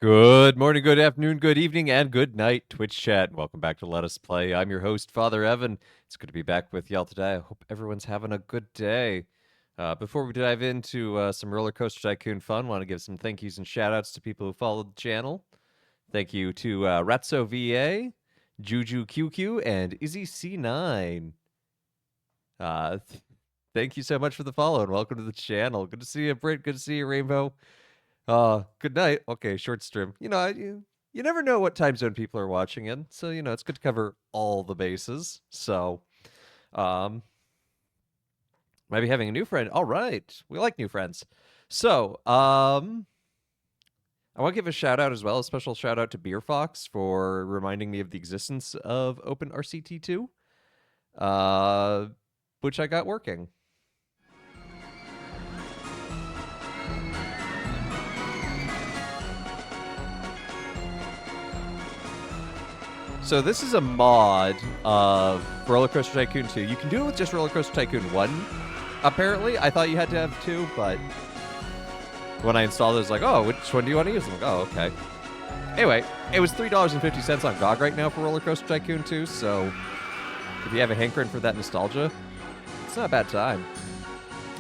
Good morning, good afternoon, good evening, and good night, Twitch chat. Welcome back to Let Us Play. I'm your host, Father Evan. It's good to be back with y'all today. I hope everyone's having a good day. Before we dive into some RollerCoaster Tycoon fun, want to give some thank yous and shout outs to people who followed the channel. Thank you to Ratso VA, Juju QQ, and Izzy C9. Thank you so much for the follow and welcome to the channel. Good to see you, Britt. Good to see you, Rainbow. Good night. Okay, short stream. You never know what time zone people are watching in, so it's good to cover all the bases. So, um, maybe having a new friend. All right, we like new friends. So, I want to give a shout out as well, a special shout out to Beer Fox for reminding me of the existence of OpenRCT2, which I got working. So this is a mod of RollerCoaster Tycoon 2. You can do it with just RollerCoaster Tycoon 1, apparently. I thought you had to have 2, but when I installed it, it was like, oh, which one do you want to use? I'm like, oh, okay. Anyway, it was $3.50 on GOG right now for RollerCoaster Tycoon 2, so if you have a hankering for that nostalgia, it's not a bad time.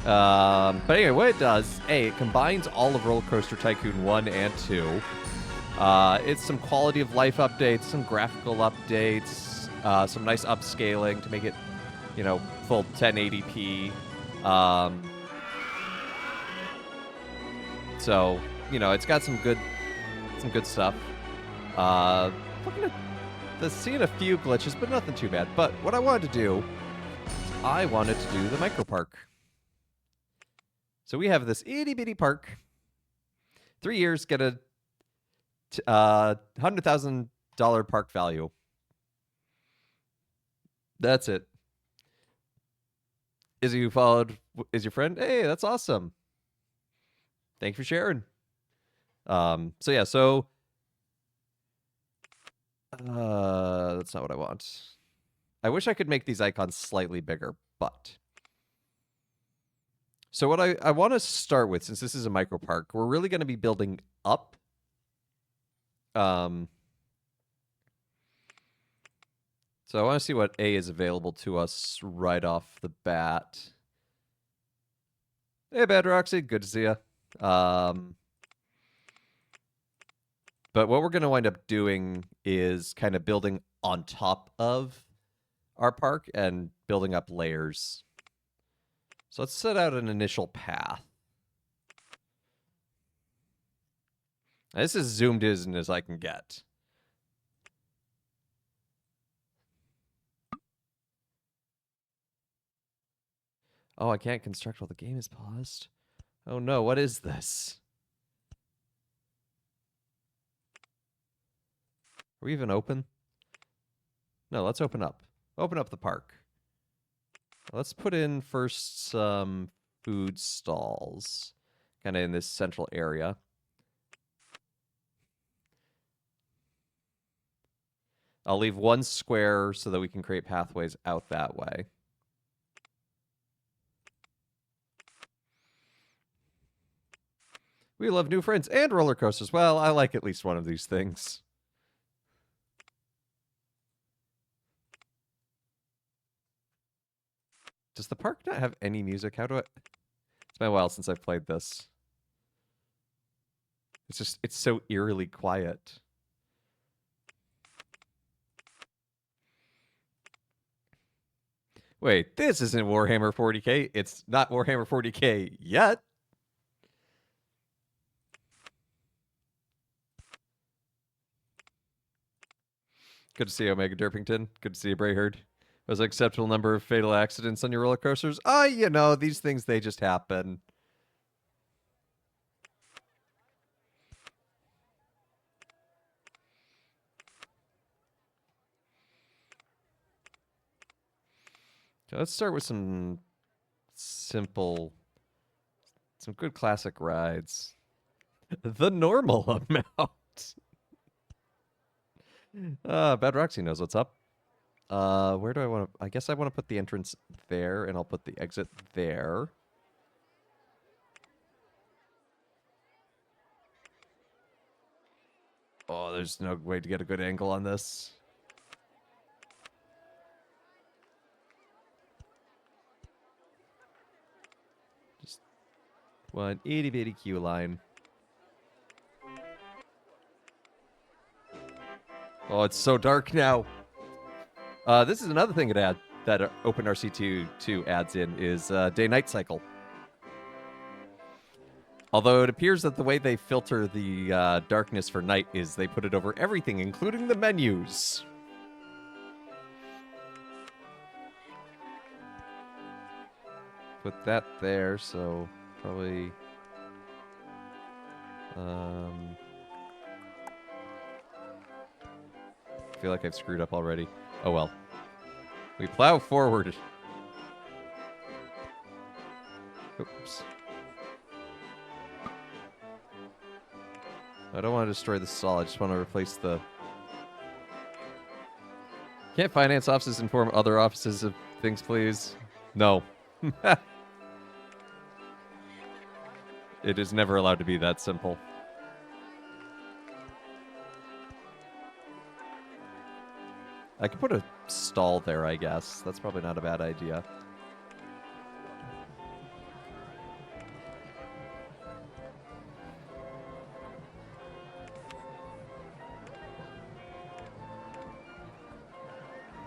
But anyway, what it does, it combines all of RollerCoaster Tycoon 1 and 2. It's some quality of life updates, some graphical updates, some nice upscaling to make it, full 1080p. So, it's got some good stuff. Looking at seeing a few glitches, but nothing too bad. But what I wanted to do, I wanted to do the micro park. So we have this itty bitty park. 3 years, get a $100,000 park value. That's it. Izzy who followed is your friend? Hey, that's awesome. Thank you for sharing. So that's not what I want. I wish I could make these icons slightly bigger, but so what I want to start with, since this is a micro park, we're really going to be building up. So I want to see what A is available to us right off the bat. Hey, Bad Roxy, good to see you. But what we're going to wind up doing is kind of building on top of our park and building up layers. So let's set out an initial path. Now, this is zoomed in as I can get. Oh, I can't construct while the game is paused. Oh no, what is this? Are we even open? No, let's open up. Open up the park. Let's put in first some food stalls, kind of in this central area. I'll leave one square so that we can create pathways out that way. We love new friends and roller coasters. Well, I like at least one of these things. Does the park not have any music? How do I... It's been a while since I've played this. It's so eerily quiet. Wait, this isn't Warhammer 40k. It's not Warhammer 40k yet. Good to see you, Omega Derpington. Good to see you, Brayherd. Was an acceptable number of fatal accidents on your roller coasters? These things, they just happen. Okay, let's start with some simple, some good classic rides. The normal amount. Bad Roxy knows what's up. Where do I want to... I guess I want to put the entrance there, and I'll put the exit there. Oh, there's no way to get a good angle on this. Just one itty bitty queue line. Oh, it's so dark now. This is another thing that OpenRC2 adds in is day-night cycle. Although it appears that the way they filter the darkness for night is they put it over everything, including the menus. Put that there, so probably... I feel like I've screwed up already. Oh well. We plow forward. Oops. I don't want to destroy the stall, I just want to replace the... Can't finance offices inform other offices of things, please? No. It is never allowed to be that simple. I could put a stall there, I guess. That's probably not a bad idea.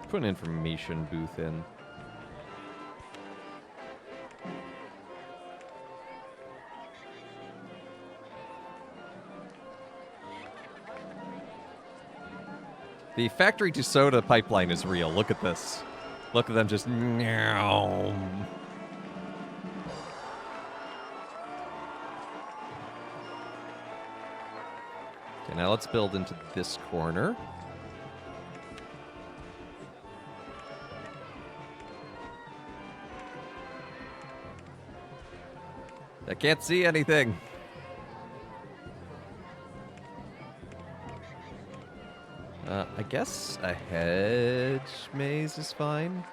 Put an information booth in. The factory to soda pipeline is real. Look at this. Look at them just... Meow. Okay, now let's build into this corner. I can't see anything. I guess a hedge maze is fine.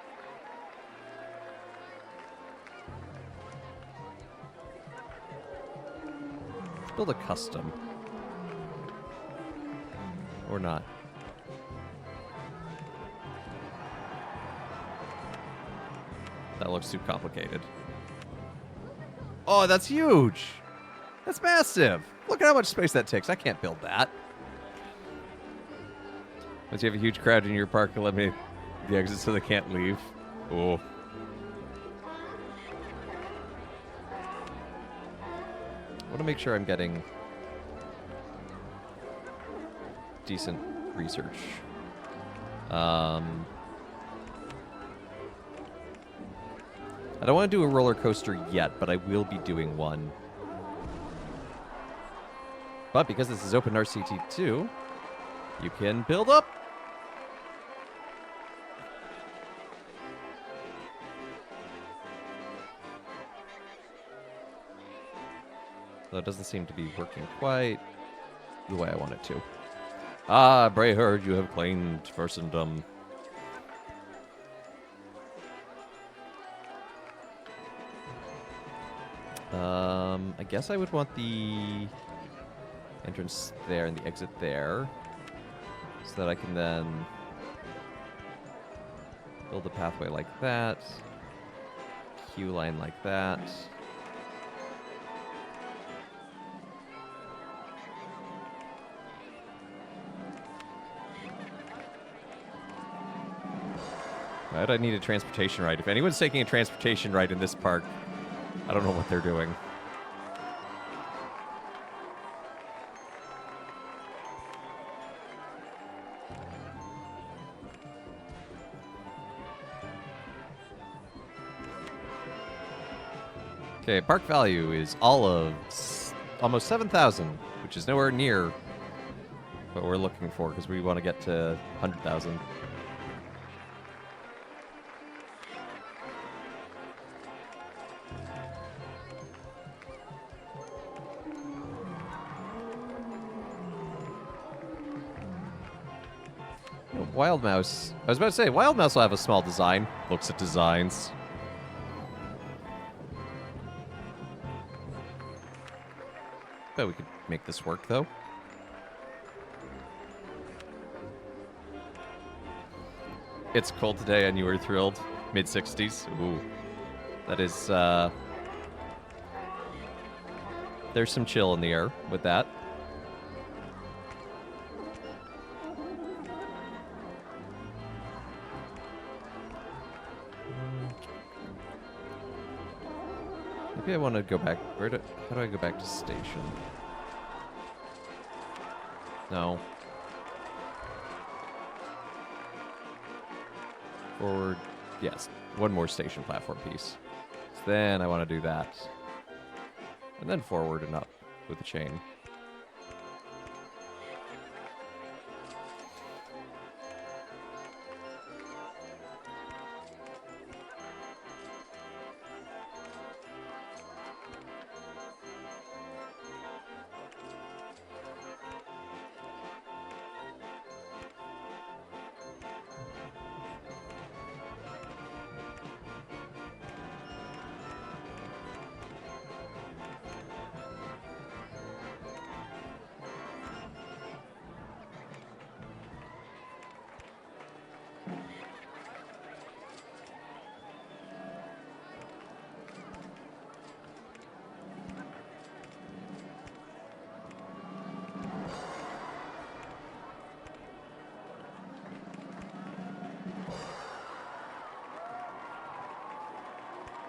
Let's build a custom. Or not. That looks too complicated. Oh, that's huge! That's massive! Look at how much space that takes. I can't build that. Once you have a huge crowd in your park, eliminate the exit so they can't leave. Oh. I want to make sure I'm getting decent research. I don't want to do a roller coaster yet, but I will be doing one. But because this is OpenRCT2, you can build up. Though it doesn't seem to be working quite the way I want it to. Ah, Brayherd, you have claimed firstendom. I guess I would want the entrance there and the exit there, so that I can then build a pathway like that, queue line like that. Right, I need a transportation ride. If anyone's taking a transportation ride in this park, I don't know what they're doing. Okay, park value is all of almost 7,000, which is nowhere near what we're looking for because we want to get to 100,000. Wild Mouse. I was about to say, Wild Mouse will have a small design. Looks at designs. Bet we could make this work, though. It's cold today and you were thrilled. Mid-60s. Ooh. That is, there's some chill in the air with that. Maybe I want to go back. How do I go back to station? No. Forward. Yes. One more station platform piece. So then I want to do that. And then forward and up with the chain.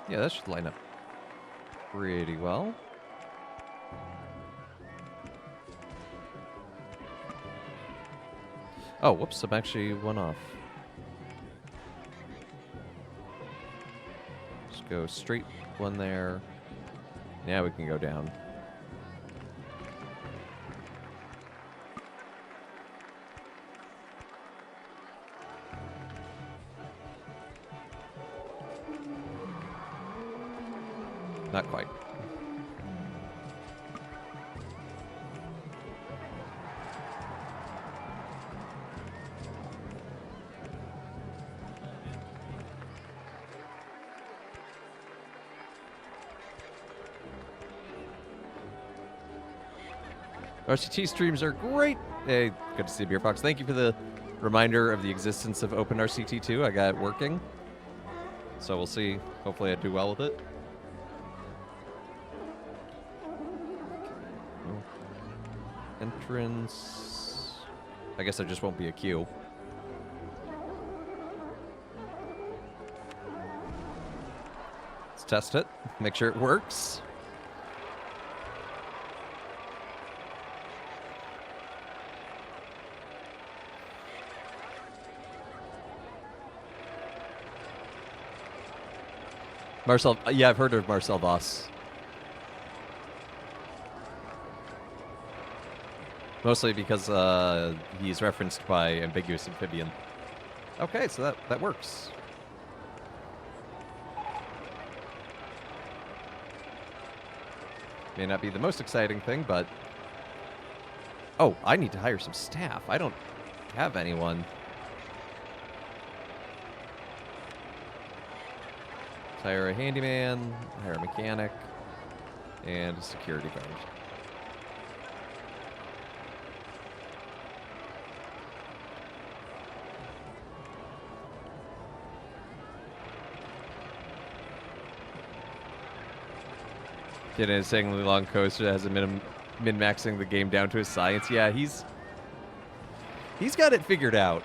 Yeah, that should line up pretty well. Oh, whoops, I'm actually one off. Just go straight one there. Now we can go down. Not quite. RCT streams are great. Hey, good to see you, Beer Fox. Thank you for the reminder of the existence of OpenRCT2. I got it working. So we'll see. Hopefully I do well with it. Entrance. I guess there just won't be a queue. Let's test it. Make sure it works. Marcel, yeah, I've heard of Marcel Voss. Mostly because he's referenced by Ambiguous Amphibian. Okay, so that works. May not be the most exciting thing, but... Oh, I need to hire some staff. I don't have anyone. Hire a handyman, hire a mechanic, and a security guard. Kid is saying the long coaster has a min-maxing the game down to a science. Yeah, he's got it figured out.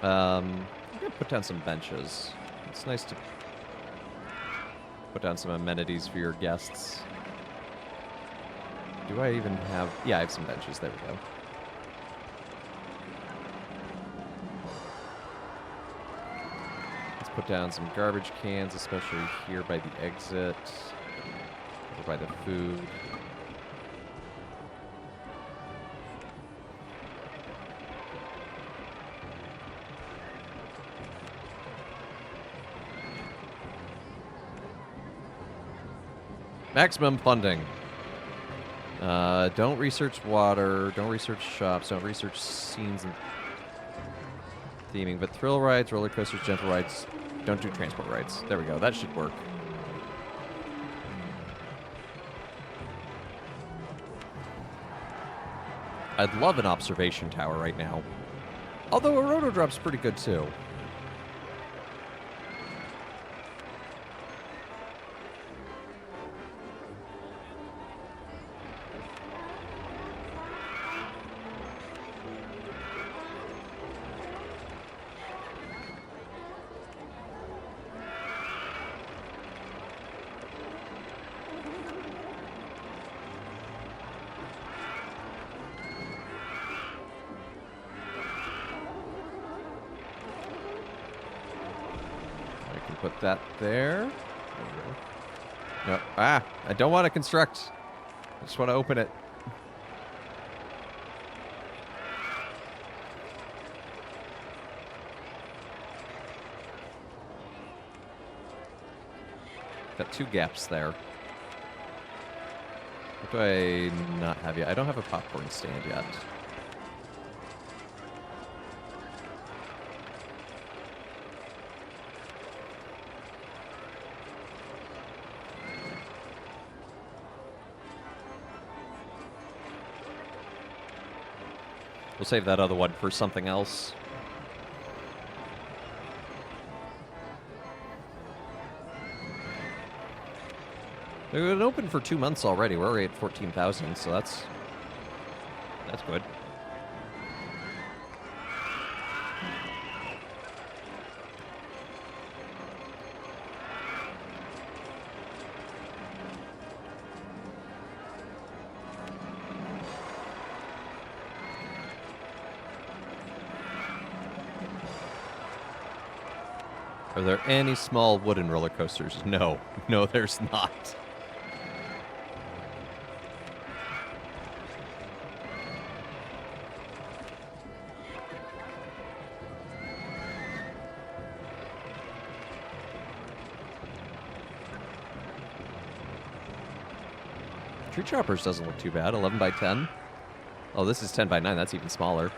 I'm gonna put down some benches. It's nice to put down some amenities for your guests. Do I even have... Yeah, I have some benches. There we go. Let's put down some garbage cans, especially here by the exit. Or by the food. Maximum funding. Don't research water. Don't research shops. Don't research scenes and theming. But thrill rides, roller coasters, gentle rides. Don't do transport rides. There we go. That should work. I'd love an observation tower right now. Although a roto drop's pretty good too. Put that there. No. Ah, I don't want to construct. I just want to open it. Got 2 gaps there. What do I not have yet? I don't have a popcorn stand yet. We'll save that other one for something else. They've been open for 2 months already. We're already at 14,000, so that's good. Are there any small wooden roller coasters? No. No, there's not. Tree Choppers doesn't look too bad. 11 by 10. Oh, this is 10 by 9. That's even smaller.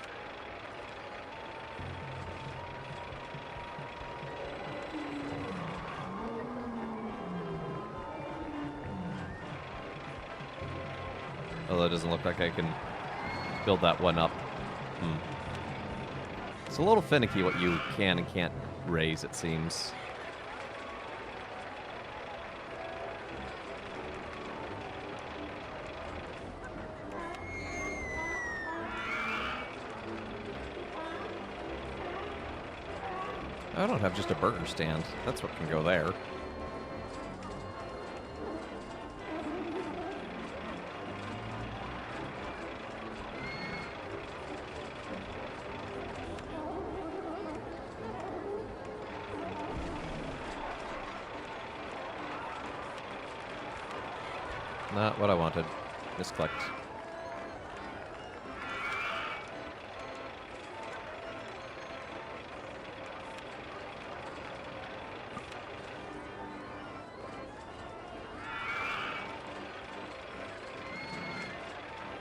Although it doesn't look like I can build that one up. It's a little finicky what you can and can't raise, it seems. I don't have just a burger stand. That's what can go there. Not what I wanted. Misclicked.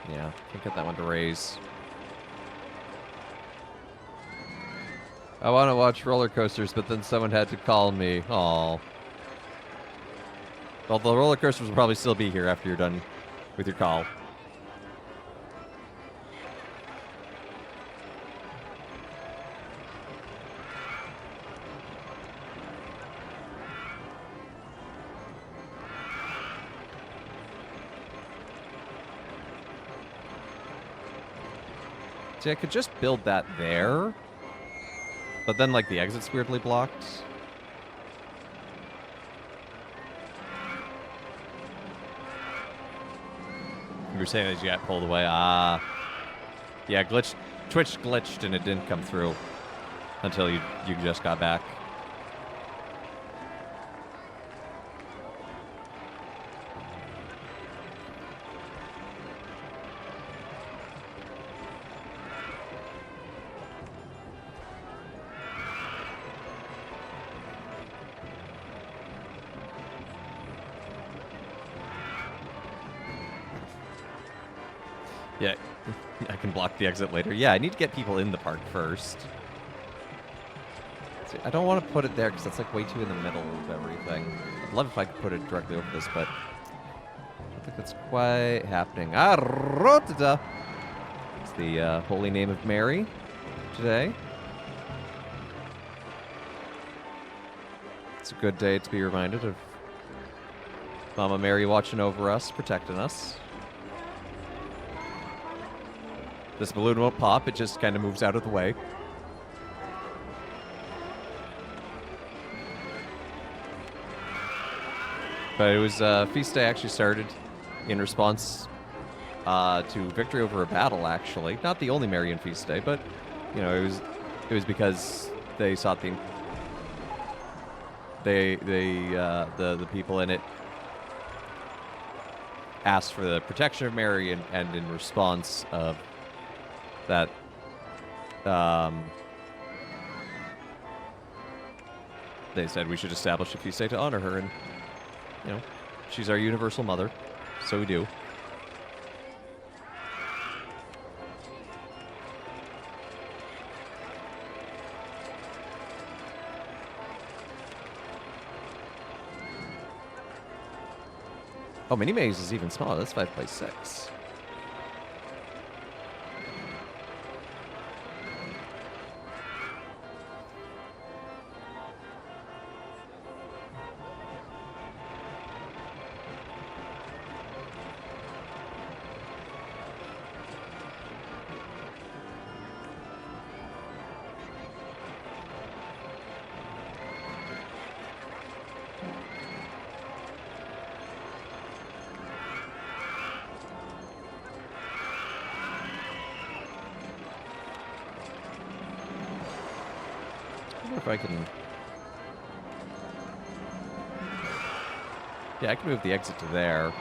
Yeah, can't get that one to raise. I want to watch roller coasters, but then someone had to call me. Aw. Well, the roller coasters will probably still be here after you're done with your call. See, I could just build that there, but then, like, the exit's weirdly blocked. You were saying as you got pulled away. Ah. Yeah, Twitch glitched and it didn't come through until you just got back. Yeah, I can block the exit later. Yeah, I need to get people in the park first. See, I don't want to put it there because that's like way too in the middle of everything. I'd love if I could put it directly over this, but I don't think that's quite happening. Ah, Rotata! It's the holy name of Mary. today. It's a good day to be reminded of Mama Mary watching over us, protecting us. This balloon won't pop, it just kind of moves out of the way. But it was, Feast Day actually started in response to victory over a battle, actually. Not the only Marian Feast Day, but, you know, it was because they sought the people in it asked for the protection of Mary, and in response of that, they said we should establish a feast day to honor her, and, you know, she's our universal mother, so we do. Oh, Mini Maze is even smaller. That's 5x6. If I can... Yeah, I can move the exit to there.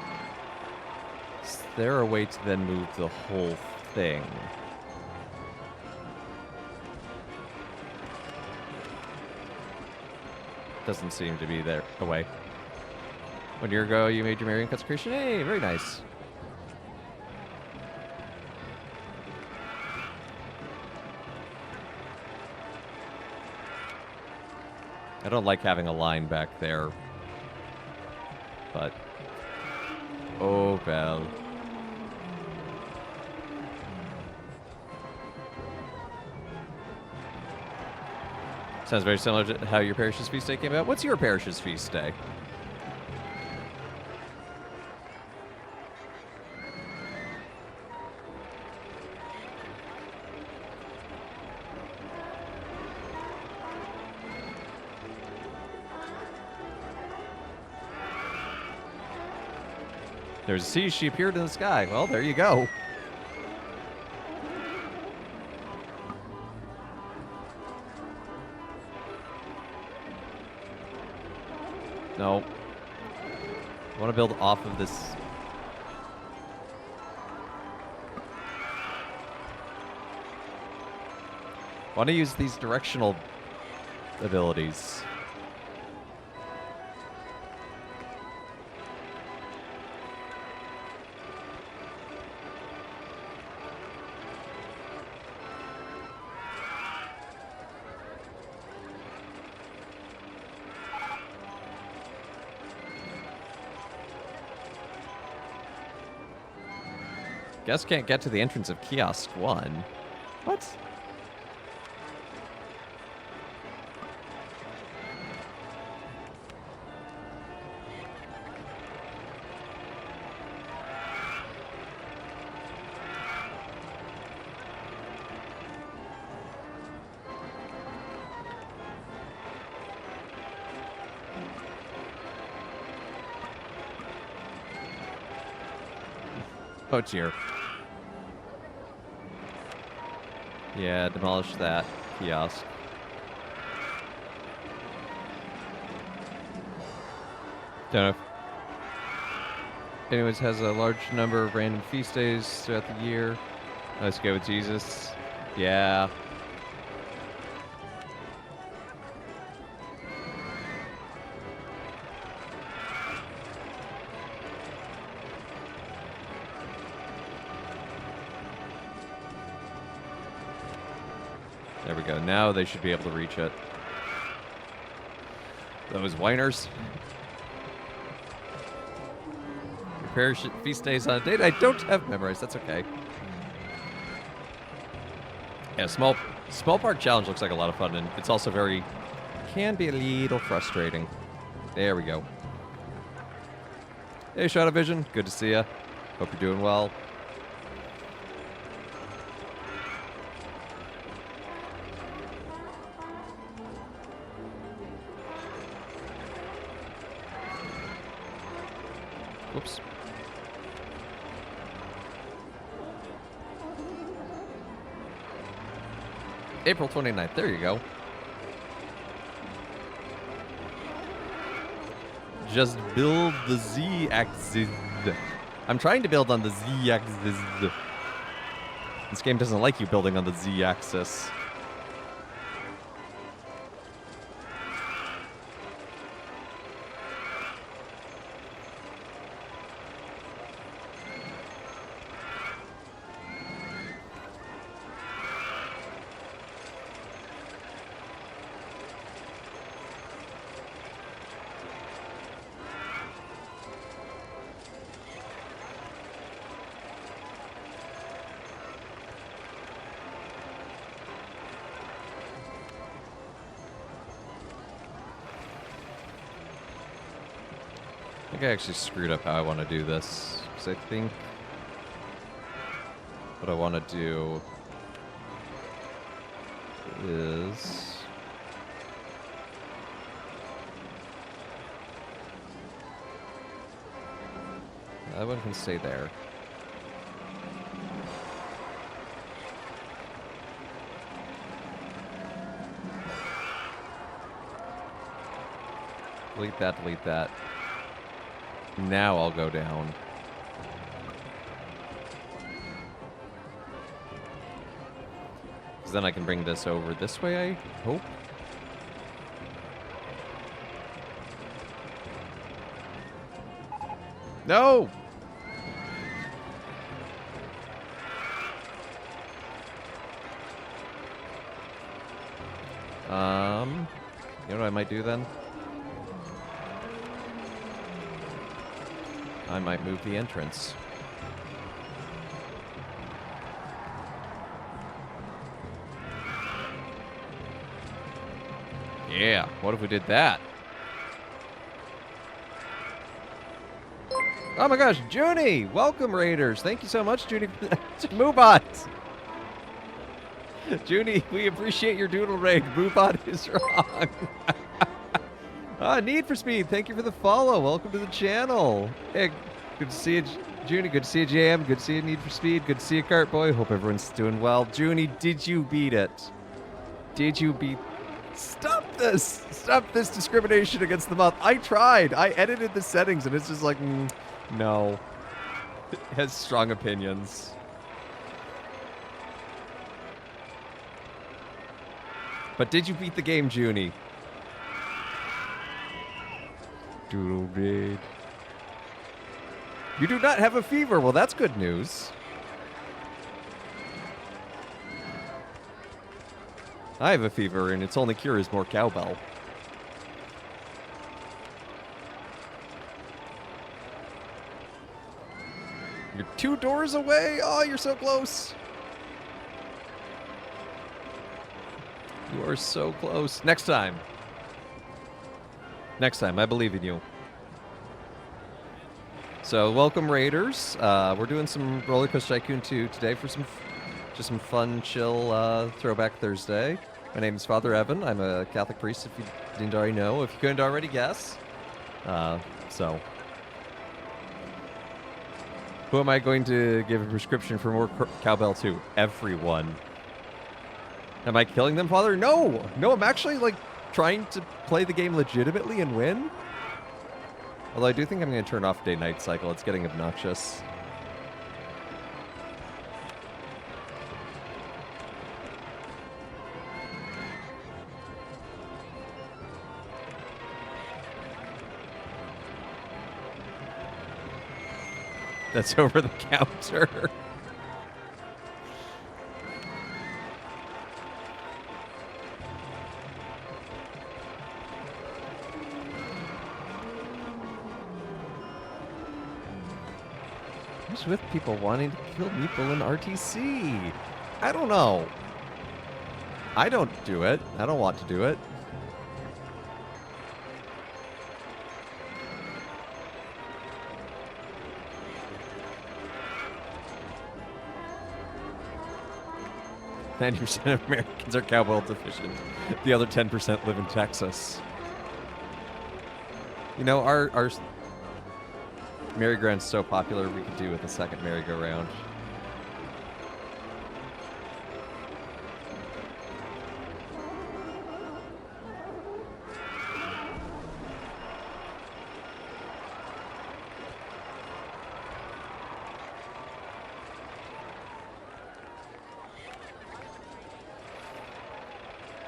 Is there a way to then move the whole thing? Doesn't seem to be there. A way. 1 year ago, you made your Marian consecration. Hey, very nice. I don't like having a line back there, but oh well. Sounds very similar to how your parish's feast day came about. What's your parish's feast day? There's a sea, she appeared in the sky. Well, there you go. No. I want to build off of this. I want to use these directional abilities. Guess can't get to the entrance of Kiosk 1. What? Oh, dear. Yeah, demolish that kiosk. Don't know if anyways has a large number of random feast days throughout the year. Let's go with Jesus. Yeah. There we go. Now they should be able to reach it. Those whiners. Prepare feast days on a date I don't have memorized. That's okay. Yeah, small Small Park Challenge looks like a lot of fun, and it's also can be a little frustrating. There we go. Hey, Shadow Vision. Good to see ya. Hope you're doing well. Whoops. April 29th. There you go. Just build the Z-axis. I'm trying to build on the Z-axis. This game doesn't like you building on the Z-axis. I think I actually screwed up how I want to do this. Because I think what I want to do is... that one can stay there. Delete that, delete that. Now I'll go down. Because then I can bring this over this way, I hope. No! You know what I might do then? I might move the entrance. Yeah, what if we did that? Oh my gosh, Junie! Welcome, Raiders! Thank you so much, Junie. Moobot! Junie, we appreciate your doodle raid. Moobot is wrong. Need for Speed, thank you for the follow. Welcome to the channel. Hey, good to see you, Junie. Good to see you, JM. Good to see you, Need for Speed. Good to see you, Cartboy. Hope everyone's doing well. Junie, did you beat it? Did you beat... Stop this! Stop this discrimination against the month. I tried. I edited the settings, and it's just like, no. It has strong opinions. But did you beat the game, Junie? Doodle raid. You do not have a fever. Well, that's good news. I have a fever, and its only cure is more cowbell. You're 2 doors away? Oh, you're so close. You are so close. Next time. Next time. I believe in you. So, welcome, Raiders. We're doing some RollerCoaster Tycoon 2 today for just some fun, chill Throwback Thursday. My name is Father Evan. I'm a Catholic priest, if you didn't already know. If you couldn't already guess. So. Who am I going to give a prescription for more cowbell to? Everyone. Am I killing them, Father? No! No, I'm actually, like, trying to play the game legitimately and win. Although I do think I'm going to turn off day-night cycle. It's getting obnoxious. That's over the counter. What's with people wanting to kill people in RTC? I don't know. I don't do it. I don't want to do it. "90% of Americans are cow well deficient. The other 10% live in Texas." You know, our merry-go-round's so popular, we could do with a second merry-go-round.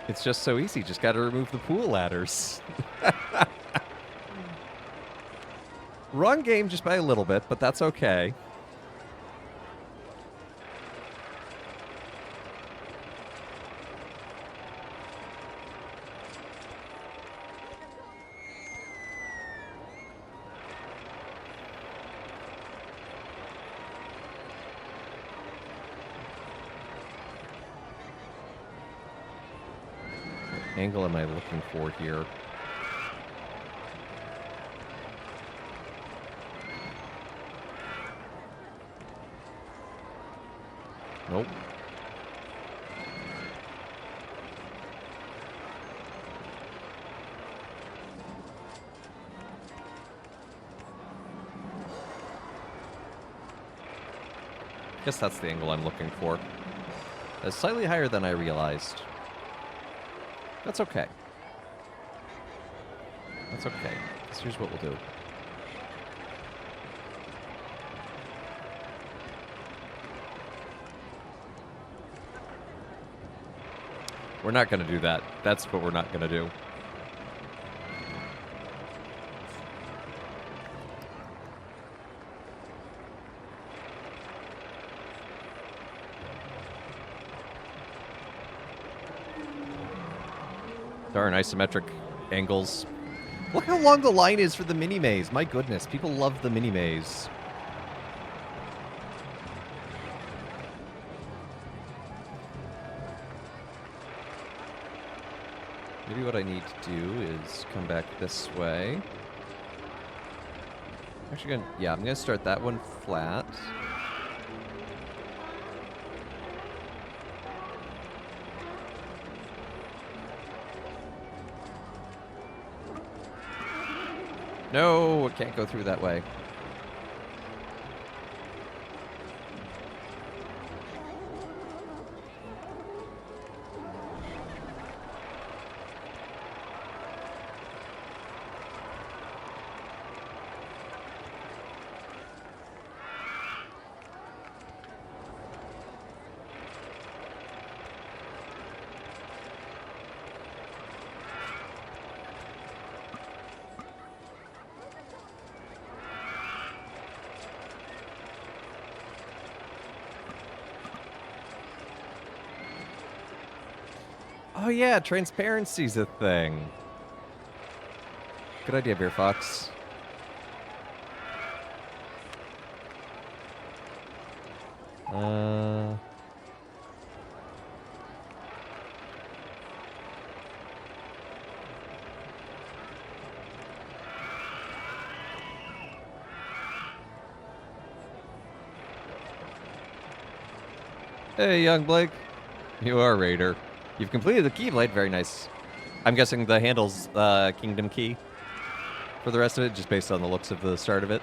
It's just so easy. Just got to remove the pool ladders. Wrong game just by a little bit, but that's okay. What angle am I looking for here? Nope. Guess that's the angle I'm looking for. That's slightly higher than I realized. That's okay. That's okay. So here's what we'll do. We're not going to do that. That's what we're not going to do. Darn isometric angles. Look how long the line is for the mini maze. My goodness, people love the mini maze. Maybe what I need to do is come back this way. Actually, I'm gonna start that one flat. No, it can't go through that way. Oh yeah, transparency's a thing. Good idea, Beer Fox. Hey, young Blake. You are Raider. You've completed the Keyblade. Very nice. I'm guessing the handle's Kingdom Key for the rest of it, just based on the looks of the start of it.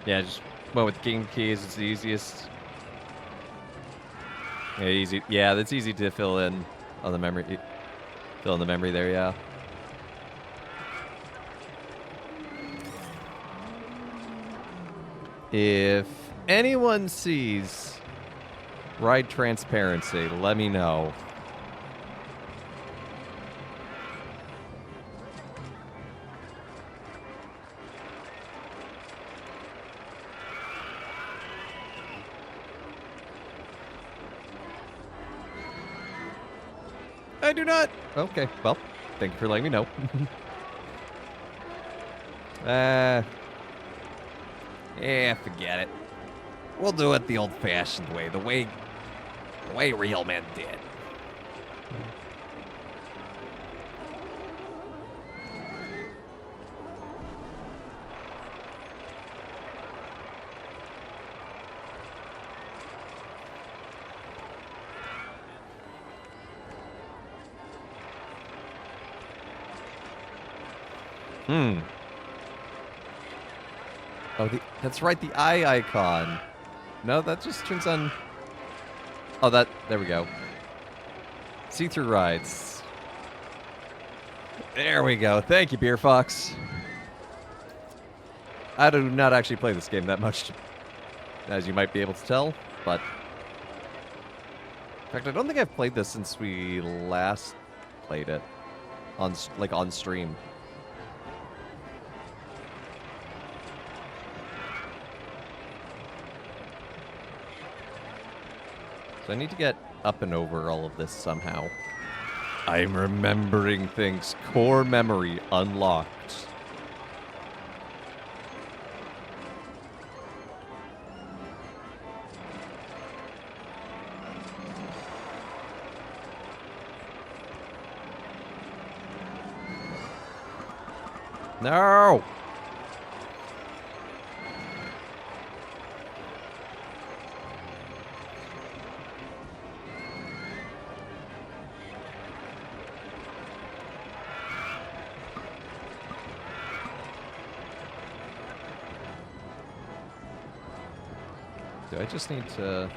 Yeah, just went with King Keys. It's the easiest. Yeah, easy. Yeah, that's easy to fill in on the memory. Fill in the memory there, yeah. If anyone sees Ride Transparency, let me know. I do not. Okay, well, thank you for letting me know. Yeah, forget it. We'll do it the old-fashioned way, the way real men did. Oh, that's right, the eye icon. No, that just turns on... Oh, there we go. See-through rides. There we go. Thank you, Beer Fox. I do not actually play this game that much, as you might be able to tell, but... In fact, I don't think I've played this since we last played it. On stream. So I need to get up and over all of this somehow. I'm remembering things. Core memory unlocked. No! Do I just need to...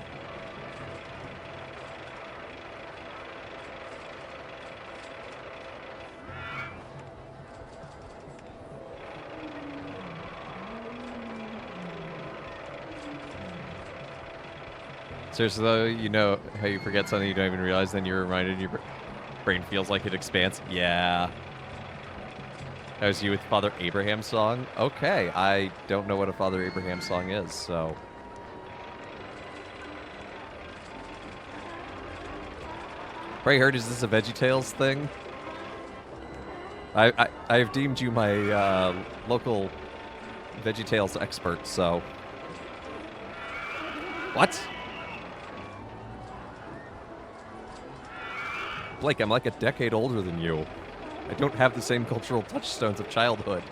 Seriously though, you know how you forget something you don't even realize, then you're reminded and your brain feels like it expands? Yeah. That was you with Father Abraham's song? Okay, I don't know what a Father Abraham song is, so... Pray heard, is this a VeggieTales thing? I've deemed you my local VeggieTales expert, so... What? Blake, I'm like a decade older than you. I don't have the same cultural touchstones of childhood.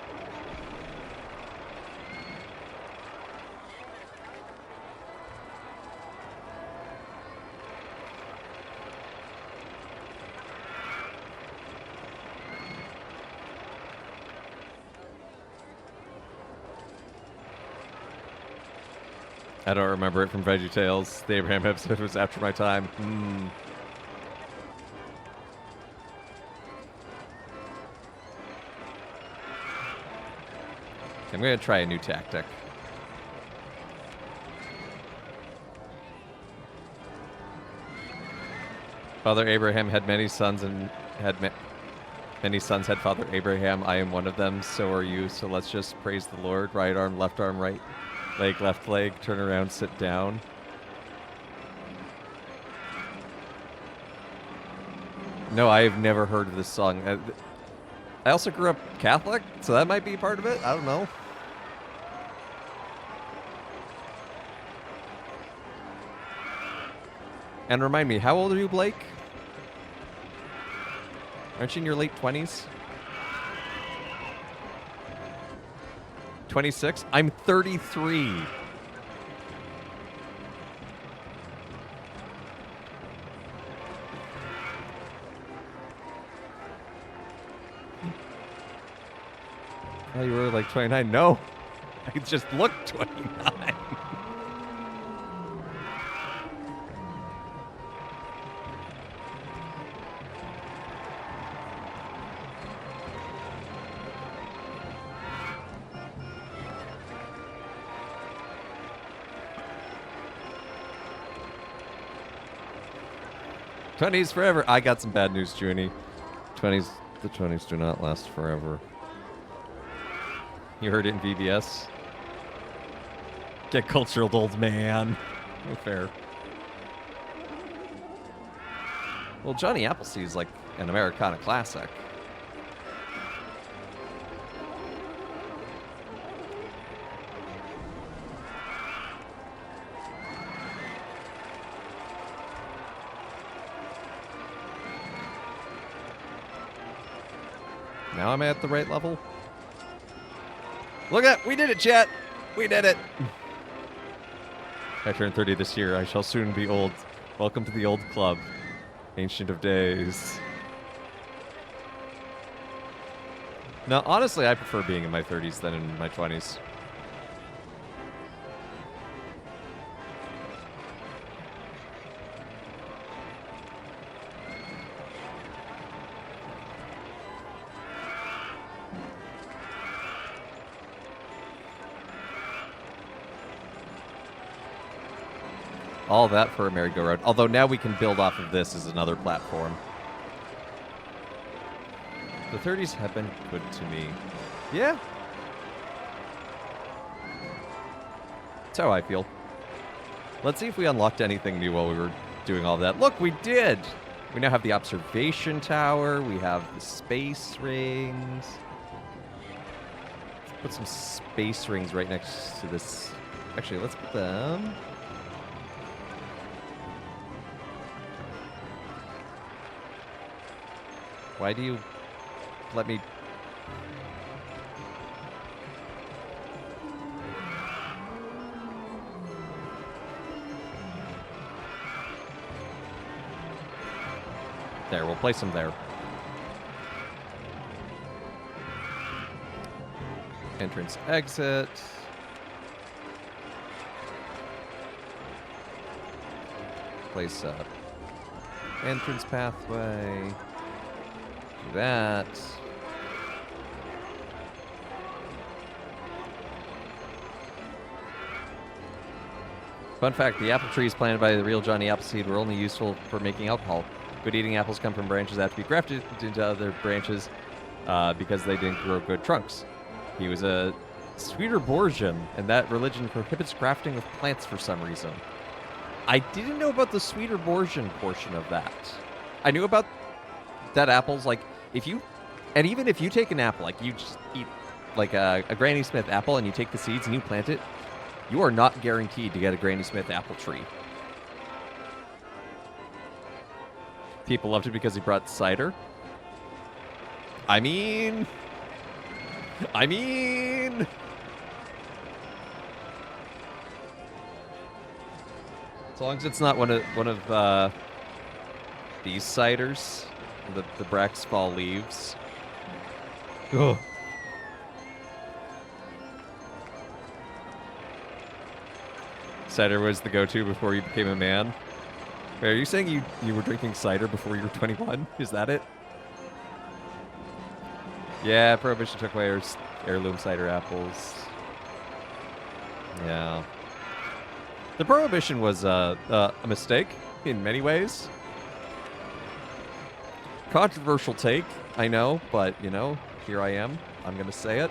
I don't remember it from VeggieTales. The Abraham episode was after my time. I'm going to try a new tactic. Father Abraham had many sons and many sons had Father Abraham. I am one of them, so are you. So let's just praise the Lord. Right arm, right leg, left leg, turn around, sit down. No, I've never heard of this song. I also grew up Catholic, so that might be part of it. I don't know. And remind me, how old are you, Blake? Aren't you in your late 20s? 26? I'm 33. Oh, you were like 29? No. I just looked 29. '20s forever. I got some bad news, Junie. The 20s do not last forever. You heard it in VBS? Get cultured, old man. No fair. Well, Johnny Appleseed's like an Americana classic. Now I'm at the right level. Look at, we did it, chat. We did it. I turned 30 this year. I shall soon be old. Welcome to the old club. Ancient of days. Now, honestly, I prefer being in my 30s than in my 20s. All that for a merry-go-round. Although now we can build off of this as another platform. The 30s have been good to me. Yeah. That's how I feel. Let's see if we unlocked anything new while we were doing all that. Look, we did! We now have the observation tower. We have the space rings. Let's put some space rings right next to this. Actually, let's put them... Why do you let me... There, we'll place them there. Entrance, exit. Place a entrance pathway. Do that. Fun fact, the apple trees planted by the real Johnny Appleseed were only useful for making alcohol. Good eating apples come from branches that have to be grafted into other branches because they didn't grow good trunks. He was a Swedenborgian, and that religion prohibits grafting of plants for some reason. I didn't know about the Swedenborgian portion of that. I knew about that apples, like, if you, and even if you take an apple, like, you just eat, like, a Granny Smith apple and you take the seeds and you plant it, you are not guaranteed to get a Granny Smith apple tree. People loved it because he brought cider. I mean... As long as it's not one of these ciders, the Brax Fall leaves. Ugh. Cider was the go-to before you became a man. Wait, are you saying you were drinking cider before you were 21? Is that it? Yeah, Prohibition took away heirloom cider apples. Yeah. The Prohibition was a mistake in many ways. Controversial take, I know, but, you know, here I am. I'm going to say it.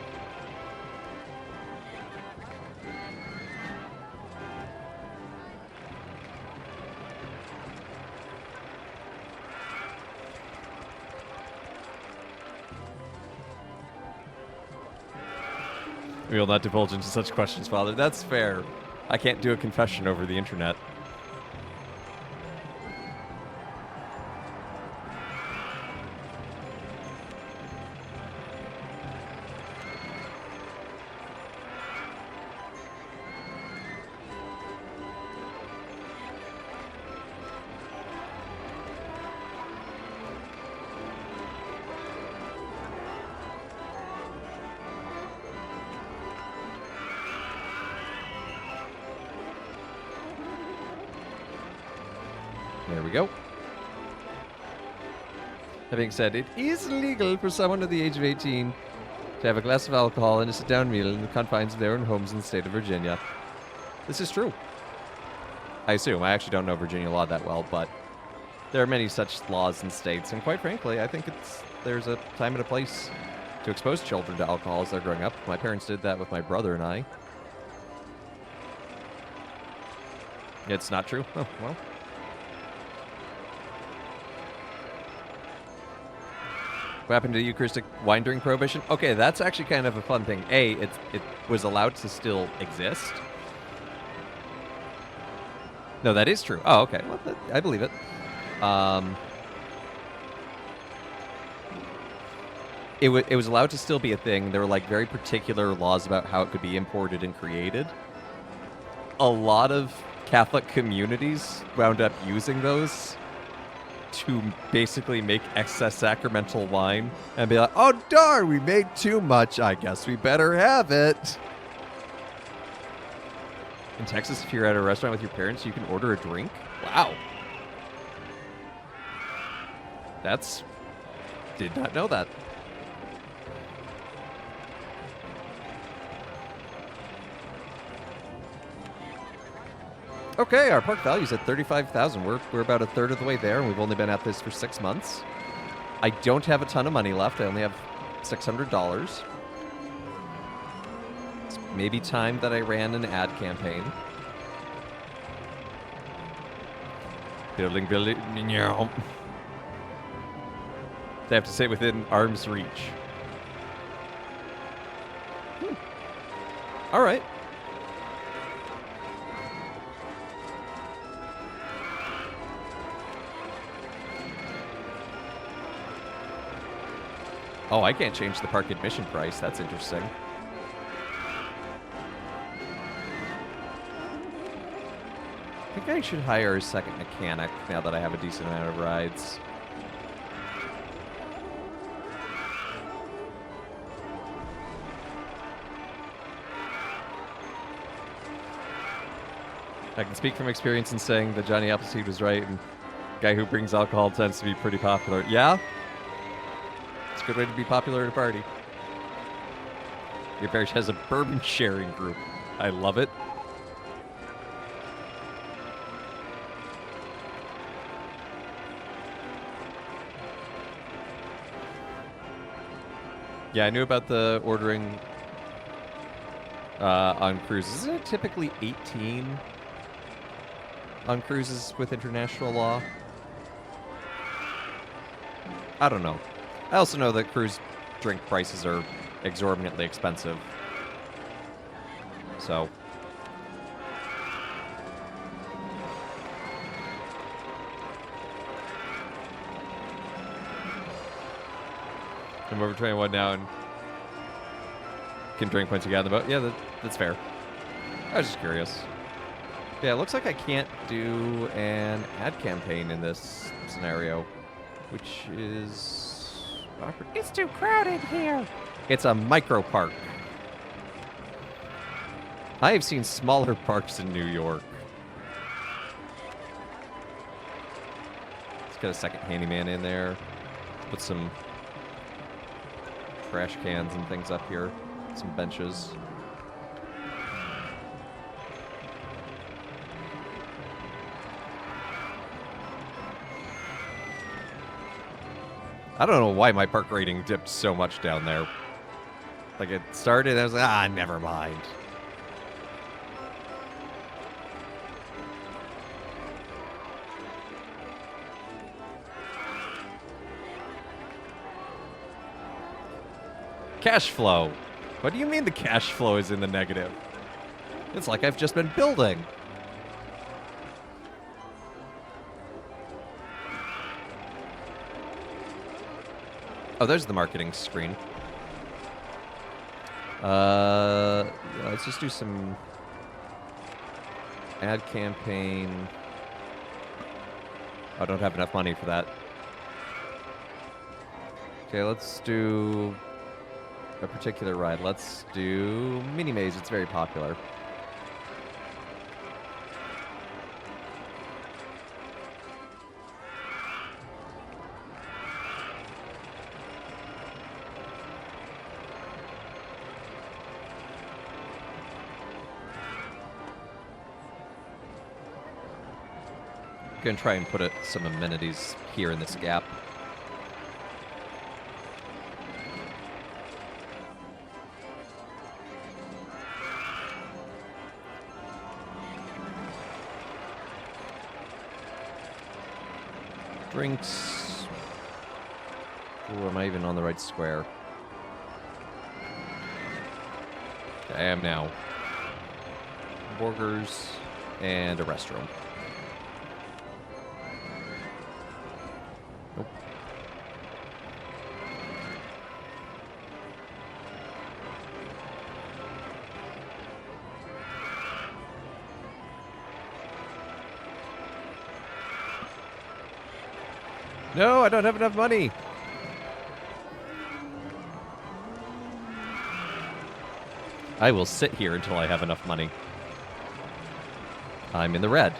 We will not divulge into such questions, Father. That's fair. I can't do a confession over the internet. There we go. That being said, it is legal for someone at the age of 18 to have a glass of alcohol and a sit-down meal in the confines of their own homes in the state of Virginia. This is true. I assume. I actually don't know Virginia law that well, but there are many such laws in states, and quite frankly, I think there's a time and a place to expose children to alcohol as they're growing up. My parents did that with my brother and I. It's not true? Oh, well. What happened to Eucharistic wine during Prohibition? Okay, that's actually kind of a fun thing. A, it was allowed to still exist. No, that is true. Oh, okay. Well, I believe it. It was allowed to still be a thing. There were like very particular laws about how it could be imported and created. A lot of Catholic communities wound up using those to basically make excess sacramental wine and be like, oh darn, we made too much. I guess we better have it. In Texas, if you're at a restaurant with your parents, you can order a drink. Wow. Did not know that. Okay, our park value's at $35,000. We're about a third of the way there, and we've only been at this for 6 months. I don't have a ton of money left. I only have $600. It's maybe time that I ran an ad campaign. Building. No. They have to stay within arm's reach. All right. Oh, I can't change the park admission price. That's interesting. I think I should hire a second mechanic now that I have a decent amount of rides. I can speak from experience in saying that Johnny Appleseed was right, and the guy who brings alcohol tends to be pretty popular. Yeah? It's a good way to be popular at a party. Your parish has a bourbon sharing group. I love it. Yeah, I knew about the ordering on cruises. Isn't it typically 18 on cruises with international law? I don't know. I also know that cruise drink prices are exorbitantly expensive. So. I'm over 21 now and can drink once you get on the boat. Yeah, that's fair. I was just curious. Yeah, it looks like I can't do an ad campaign in this scenario, which is awkward. It's too crowded here. It's a micro park. I have seen smaller parks in New York. Let's get a second handyman in there. Let's put some trash cans and things up here. Some benches. I don't know why my park rating dipped so much down there. Like, it started, I was like, never mind. Cash flow. What do you mean the cash flow is in the negative? It's like I've just been building. Oh, there's the marketing screen. Yeah, let's just do some ad campaign. I don't have enough money for that. Okay, let's do a particular ride. Let's do Mini Maze. It's very popular. Gonna try and put some amenities here in this gap. Drinks. Ooh, am I even on the right square? Okay, I am now. Burgers and a restroom. Nope. No, I don't have enough money. I will sit here until I have enough money. I'm in the red.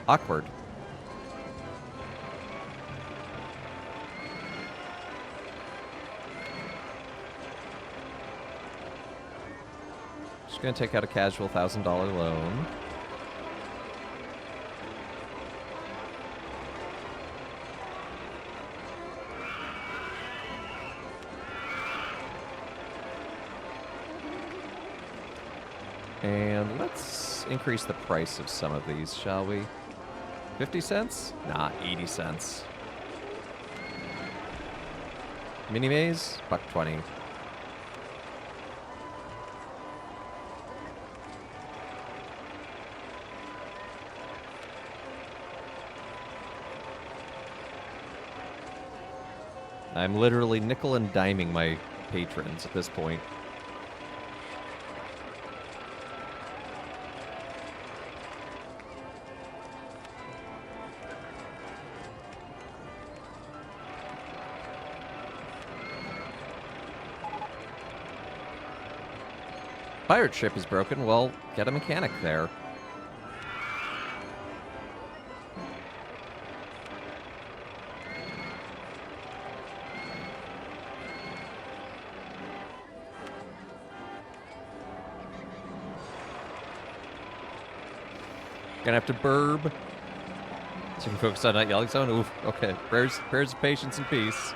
Awkward. Just gonna take out a casual $1,000 loan. And let's increase the price of some of these, shall we? 50 cents? Nah, 80 cents. Mini maze? $1.20. I'm literally nickel and diming my patrons at this point. Pirate ship is broken. Well, get a mechanic there. Gonna have to burb. So you can focus on not yelling someone. Oof. Okay. Prayers of patience and peace.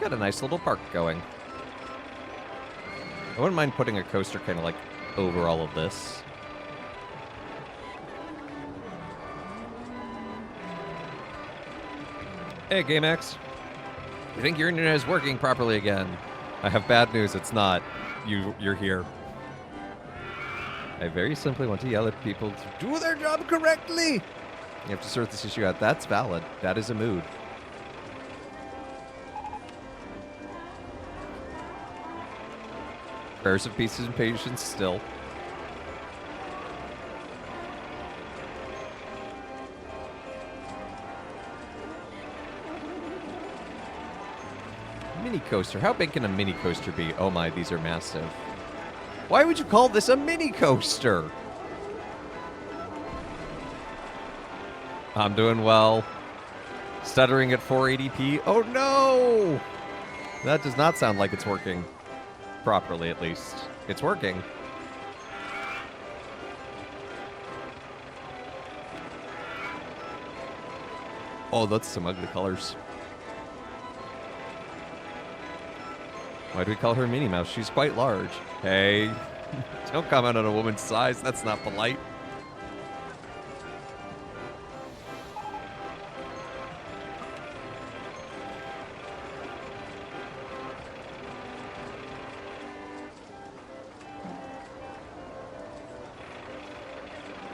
Got a nice little park going. I wouldn't mind putting a coaster kind of like over all of this. Hey, GameX. You think your internet is working properly again? I have bad news. It's not. You're here. I very simply want to yell at people to do their job correctly. You have to sort this issue out. That's valid. That is a mood. Prayers of peace and patience still. Mini coaster. How big can a mini coaster be? Oh my, these are massive. Why would you call this a mini coaster? I'm doing well. Stuttering at 480p. Oh no! That does not sound like it's working. Properly, at least. It's working. Oh, that's some ugly colors. Why do we call her Minnie Mouse? She's quite large. Hey, don't comment on a woman's size. That's not polite.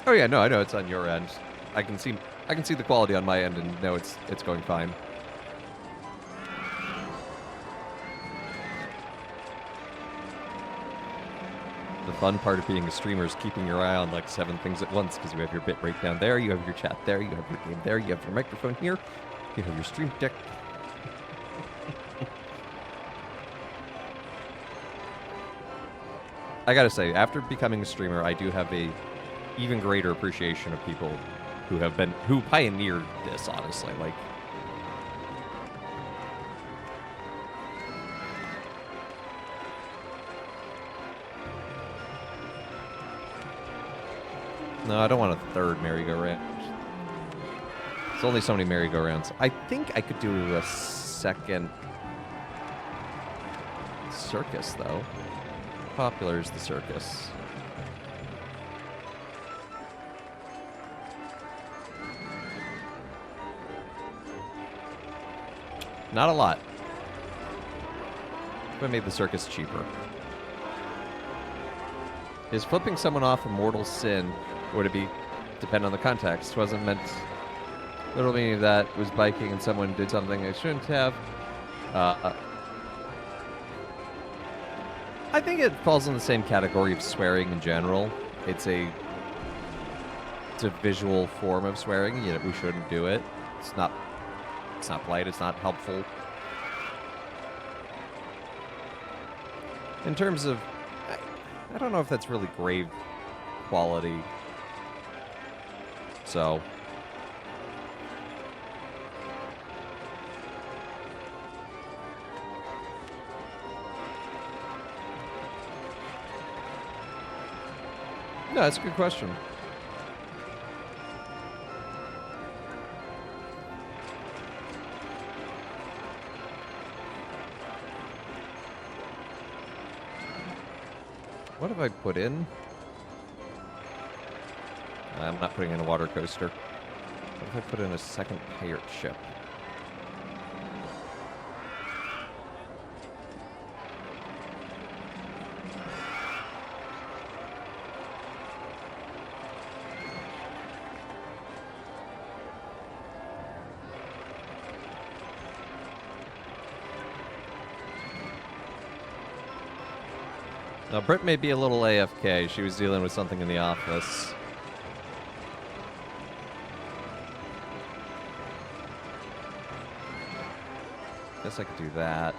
Oh yeah, no, I know it's on your end. I can see the quality on my end and know it's going fine. The fun part of being a streamer is keeping your eye on like 7 things at once, because you have your bit breakdown there, you have your chat there, you have your game there, you have your microphone here, you have your stream deck. I gotta say, after becoming a streamer, I do have a even greater appreciation of people who pioneered this, honestly. Like, No, I don't want a third merry-go-round. There's only so many merry-go-rounds. I think I could do a second circus, though. How popular is the circus? Not a lot. If I made the circus cheaper. Is flipping someone off a mortal sin, or would it be depend on the context? Wasn't meant. Literal meaning of that was biking and someone did something they shouldn't have. I think it falls in the same category of swearing in general. It's a visual form of swearing. Yet we shouldn't do it. It's not polite. It's not helpful. In terms of, I don't know if that's really grave quality. So. No, that's a good question. What have I put in? I'm not putting in a water coaster. What if I put in a second pirate ship? Now, Britt may be a little AFK. She was dealing with something in the office. Guess I could do that.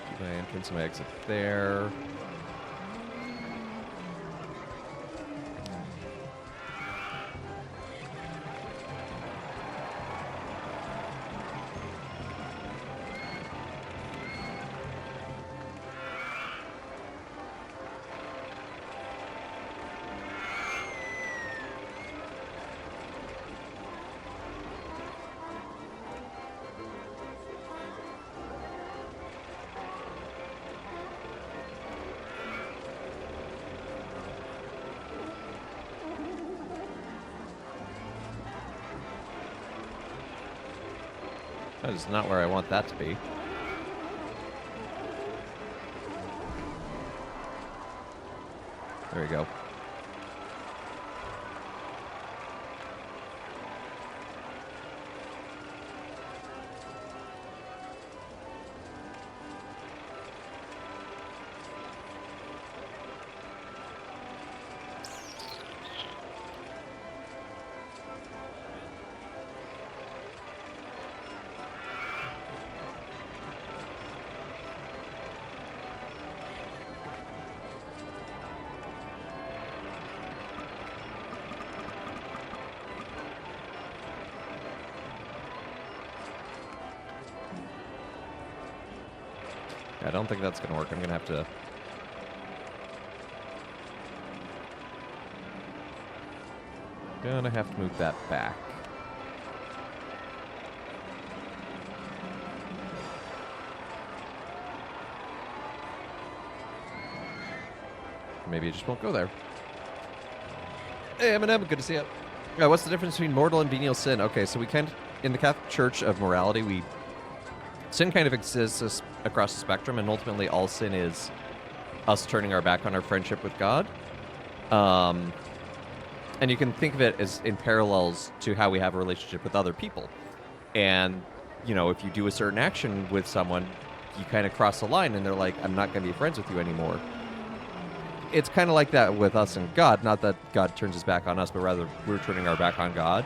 Keep my entrance and my exit there. That is not where I want that to be. There we go. I don't think that's going to work. I'm going to have to move that back. Maybe it just won't go there. Hey, Eminem, good to see you. What's the difference between mortal and venial sin? Okay, so in the Catholic Church of morality, sin kind of exists across the spectrum, and ultimately all sin is us turning our back on our friendship with God. And you can think of it as in parallels to how we have a relationship with other people. And, you know, if you do a certain action with someone, you kind of cross the line and they're like, I'm not going to be friends with you anymore. It's kind of like that with us and God. Not that God turns his back on us, but rather we're turning our back on God.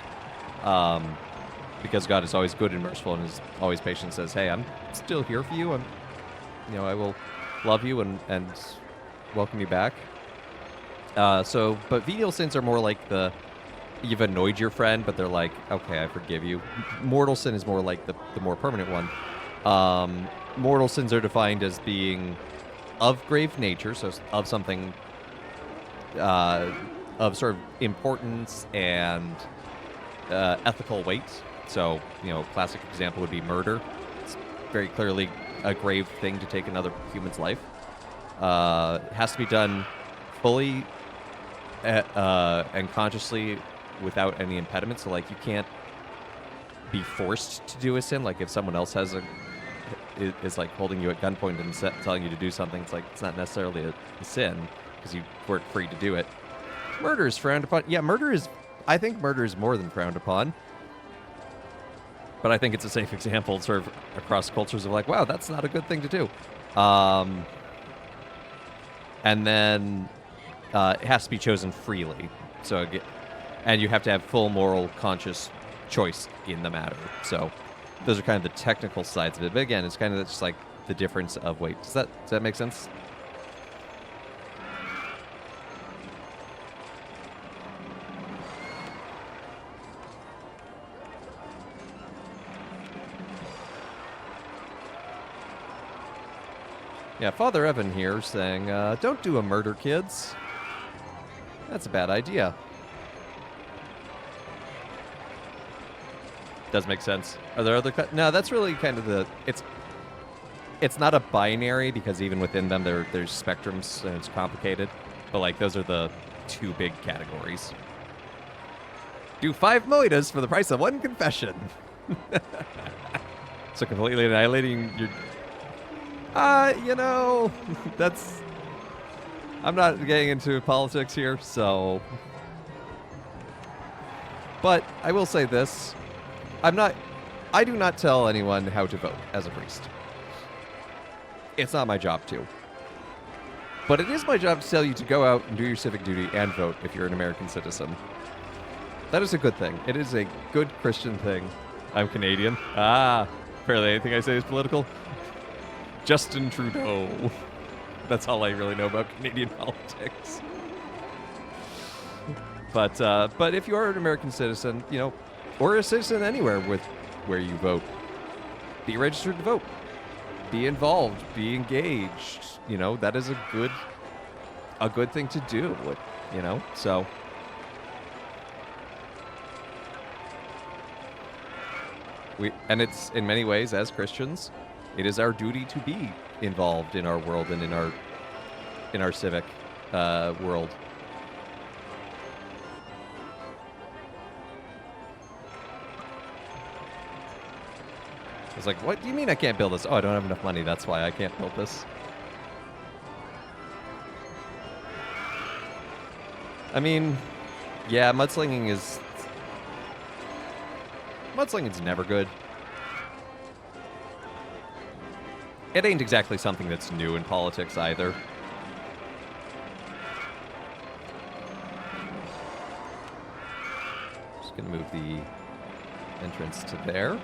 Because God is always good and merciful and is always patient and says, hey, I'm still here for you. I will love you and welcome you back. But venial sins are more like you've annoyed your friend, but they're like, okay, I forgive you. Mortal sin is more like the more permanent one. Mortal sins are defined as being of grave nature, so of something uh, of sort of importance and ethical weight. So, classic example would be murder. It's very clearly a grave thing to take another human's life. It has to be done fully and consciously without any impediment. So, like, you can't be forced to do a sin. Like, if someone else is like holding you at gunpoint and telling you to do something, it's like it's not necessarily a sin because you weren't free to do it. Murder is frowned upon. Yeah, I think murder is more than frowned upon. But I think it's a safe example sort of across cultures of like, wow, that's not a good thing to do. And then it has to be chosen freely. And you have to have full moral conscious choice in the matter. So those are kind of the technical sides of it. But again, it's kind of just like the difference of weight. Does that make sense? Yeah, Father Evan here saying, don't do a murder, kids. That's a bad idea. Does make sense. Are there other... No, that's really kind of the... It's not a binary, because even within them, there's spectrums, and it's complicated. But, like, those are the two big categories. Do 5 moitas for the price of 1 confession. So completely annihilating your... that's... I'm not getting into politics here, so... But I will say this. I do not tell anyone how to vote as a priest. It's not my job to. But it is my job to tell you to go out and do your civic duty and vote if you're an American citizen. That is a good thing. It is a good Christian thing. I'm Canadian. Apparently anything I say is political. Justin Trudeau. That's all I really know about Canadian politics. But if you are an American citizen, or a citizen anywhere where you vote, be registered to vote. Be involved. Be engaged. That is a good thing to do. So. And it's in many ways, as Christians, it is our duty to be involved in our world and in our civic world. I was like, what do you mean I can't build this? Oh, I don't have enough money. That's why I can't build this. I mean, yeah, mudslinging is never good. It ain't exactly something that's new in politics either. Just gonna move the entrance to there.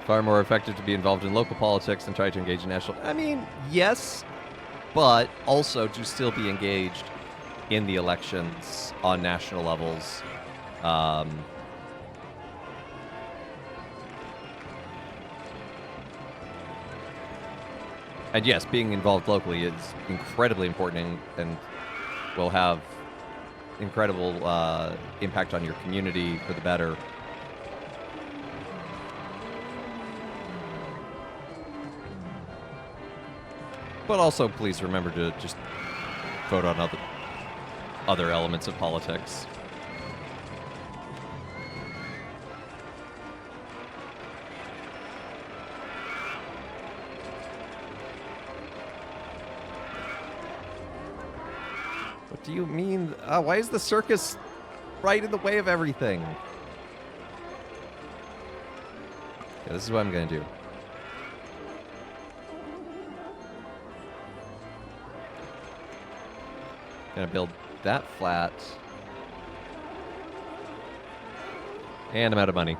Far more effective to be involved in local politics than try to engage in national... I mean, yes, but also to still be engaged in the elections on national levels. And yes, being involved locally is incredibly important and will have incredible impact on your community for the better. But also, please remember to just vote on other elements of politics. What do you mean? Why is the circus right in the way of everything? Yeah, this is what I'm going to do. Gonna build that flat. And I'm out of money.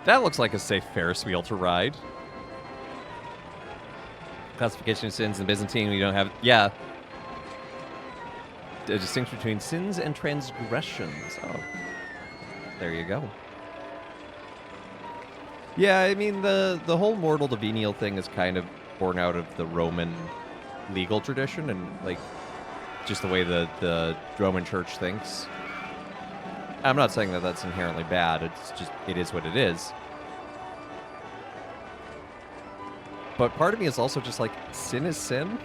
That looks like a safe Ferris wheel to ride. Classification of sins in Byzantine, we don't have... Yeah. A distinction between sins and transgressions. Oh. There you go. Yeah, I mean, the whole mortal to venial thing is kind of born out of the Roman legal tradition and, like, just the way the Roman Church thinks. I'm not saying that that's inherently bad. It's just, it is what it is. But part of me is also just like, sin is sin?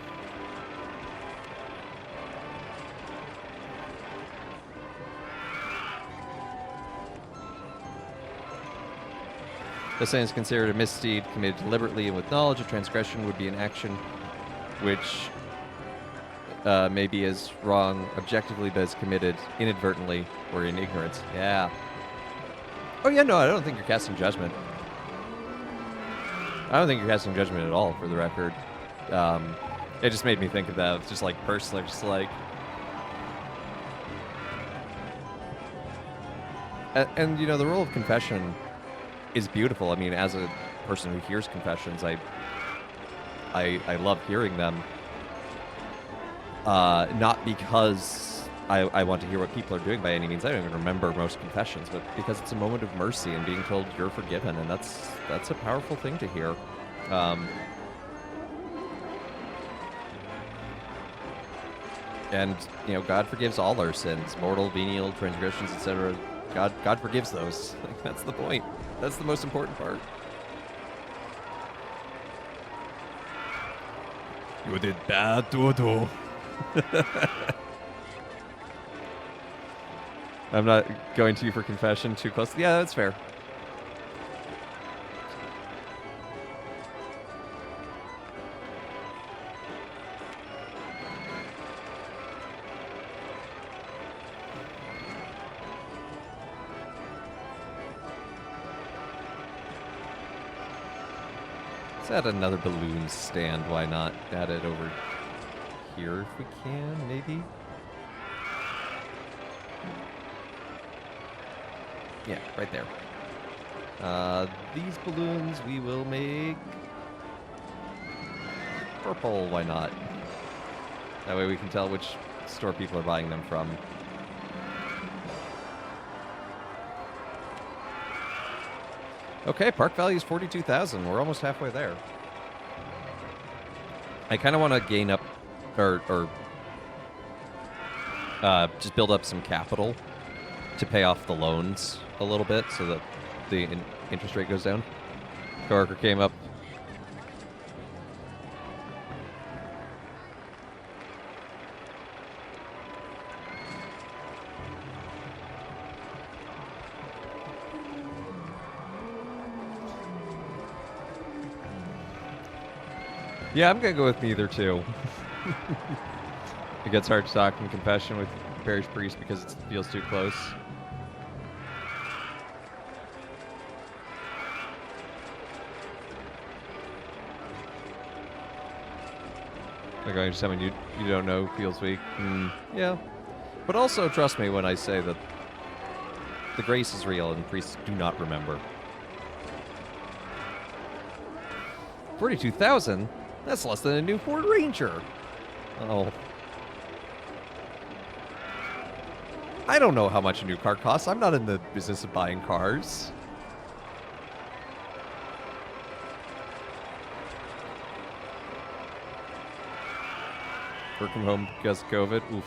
The sin is considered a misdeed committed deliberately and with knowledge. A transgression would be an action which may be as wrong objectively, but is committed inadvertently or in ignorance. Yeah. Oh, yeah, no, I don't think you're casting judgment. I don't think you're casting judgment at all, for the record. It just made me think of that. It's just like, personally, just like... And, you know, the role of confession is beautiful. I mean, as a person who hears confessions, I love hearing them. Not because I want to hear what people are doing by any means. I don't even remember most confessions, but because it's a moment of mercy and being told you're forgiven, and that's a powerful thing to hear. And, you know, God forgives all our sins, mortal, venial, transgressions, etc. God forgives those. Like, that's the point. That's the most important part. You did bad, Dodo. I'm not going to you for confession too close. Yeah, that's fair. Let's add another balloon stand. Why not add it over here if we can, maybe? Yeah, right there. These balloons we will make purple. Why not? That way we can tell which store people are buying them from. Okay, park value is 42,000. We're almost halfway there. I kind of want to gain up, or just build up some capital to pay off the loans a little bit so that the interest rate goes down. Coworker came up. Yeah, I'm going to go with neither, too. It gets hard to talk in confession with parish priest because it feels too close. Like going to someone you don't know feels weak. Yeah. But also, trust me when I say that the grace is real and priests do not remember. 42,000? That's less than a new Ford Ranger. Oh. I don't know how much a new car costs. I'm not in the business of buying cars. Work from home because of COVID. Oof.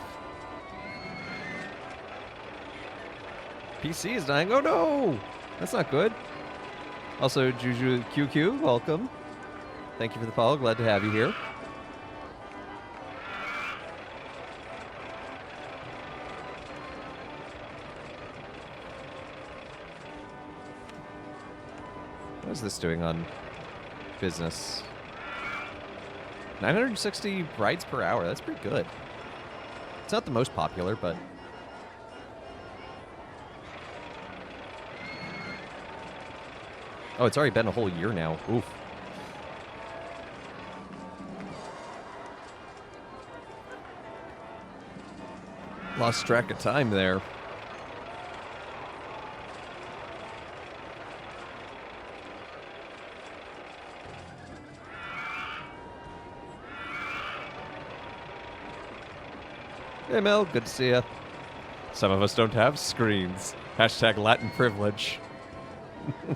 PC is dying. Oh no! That's not good. Also, Juju QQ, welcome. Thank you for the follow. Glad to have you here. What is this doing on business? 960 rides per hour. That's pretty good. It's not the most popular, but... Oh, it's already been a whole year now. Oof. Lost track of time there. Hey Mel, good to see ya. Some of us don't have screens. Hashtag Latin privilege. I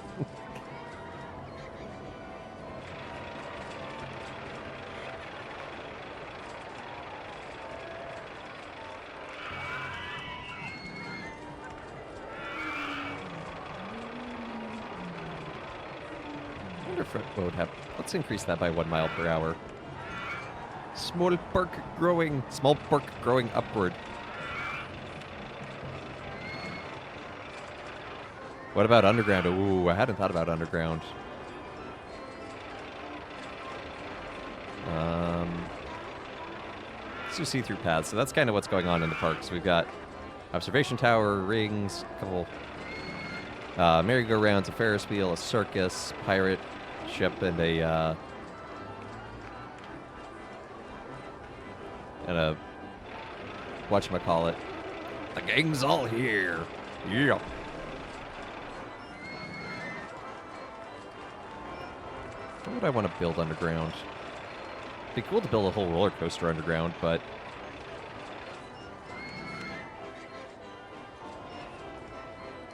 wonder if it would have. Let's increase that by 1 mile per hour. Small park growing upward. What about underground? Ooh, I hadn't thought about underground. Let's do see-through paths. So that's kind of what's going on in the parks. We've got observation tower, rings, a couple merry-go-rounds, a Ferris wheel, a circus, pirate ship, and a whatchamacallit. The gang's all here. Yeah. What would I want to build underground? It'd be cool to build a whole roller coaster underground, but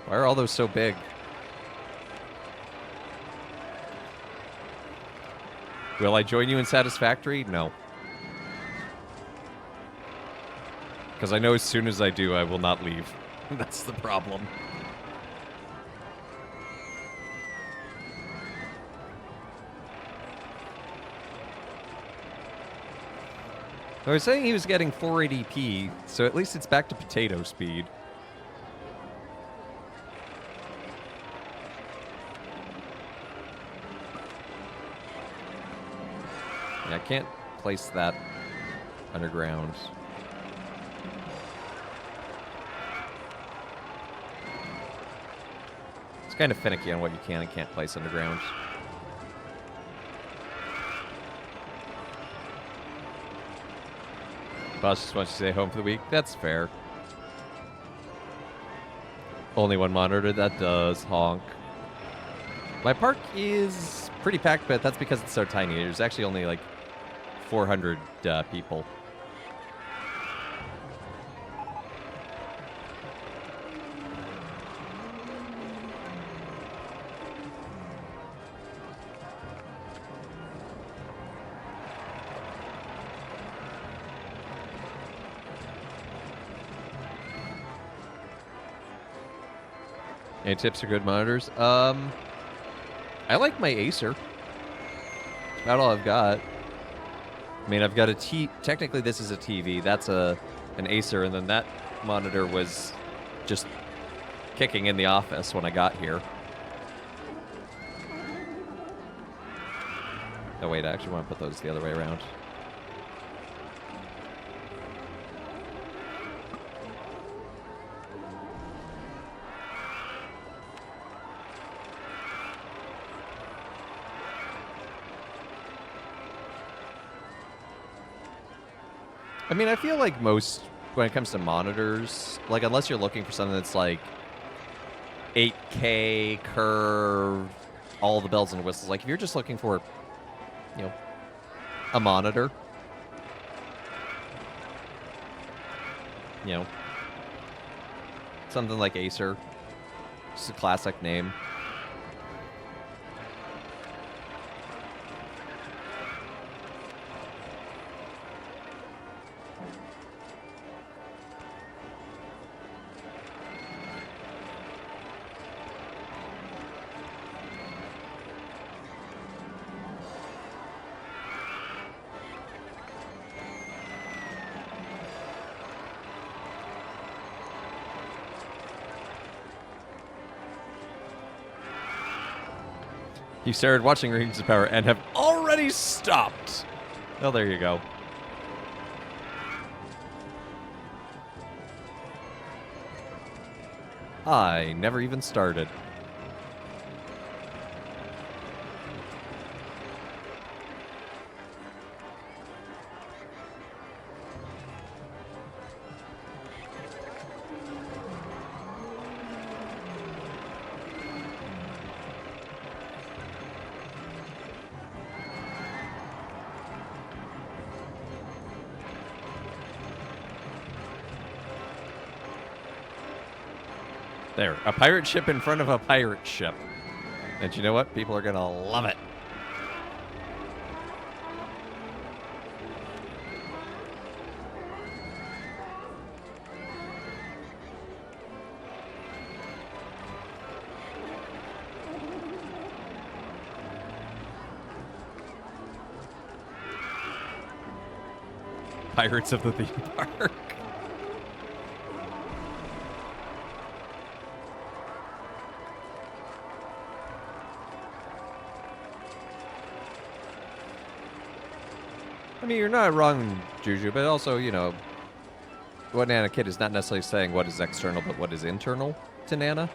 why are all those so big? Will I join you in Satisfactory? No. Because I know as soon as I do, I will not leave. That's the problem. I was saying he was getting 480p, so at least it's back to potato speed. Yeah, I can't place that underground. It's kind of finicky on what you can and can't place underground. Boss just wants you to stay home for the week. That's fair. Only one monitor, that does honk. My park is pretty packed, but that's because it's so tiny. There's actually only like 400 people. Any tips for good monitors? I like my Acer. That's about all I've got. I mean, I've got a technically this is a TV. That's an Acer, and then that monitor was just kicking in the office when I got here. Oh wait, I actually want to put those the other way around. I mean, I feel like most, when it comes to monitors, like, unless you're looking for something that's, like, 8K, curved, all the bells and whistles, like, if you're just looking for, you know, a monitor, you know, something like Acer, just a classic name. You started watching Rings of Power and have already stopped. Well, there you go. I never even started. There, a pirate ship in front of a pirate ship. And you know what? People are gonna love it. Pirates of the Theme Park. I mean, you're not wrong, Juju, but also, you know, what Nana Kid is not necessarily saying what is external, but what is internal to Nana.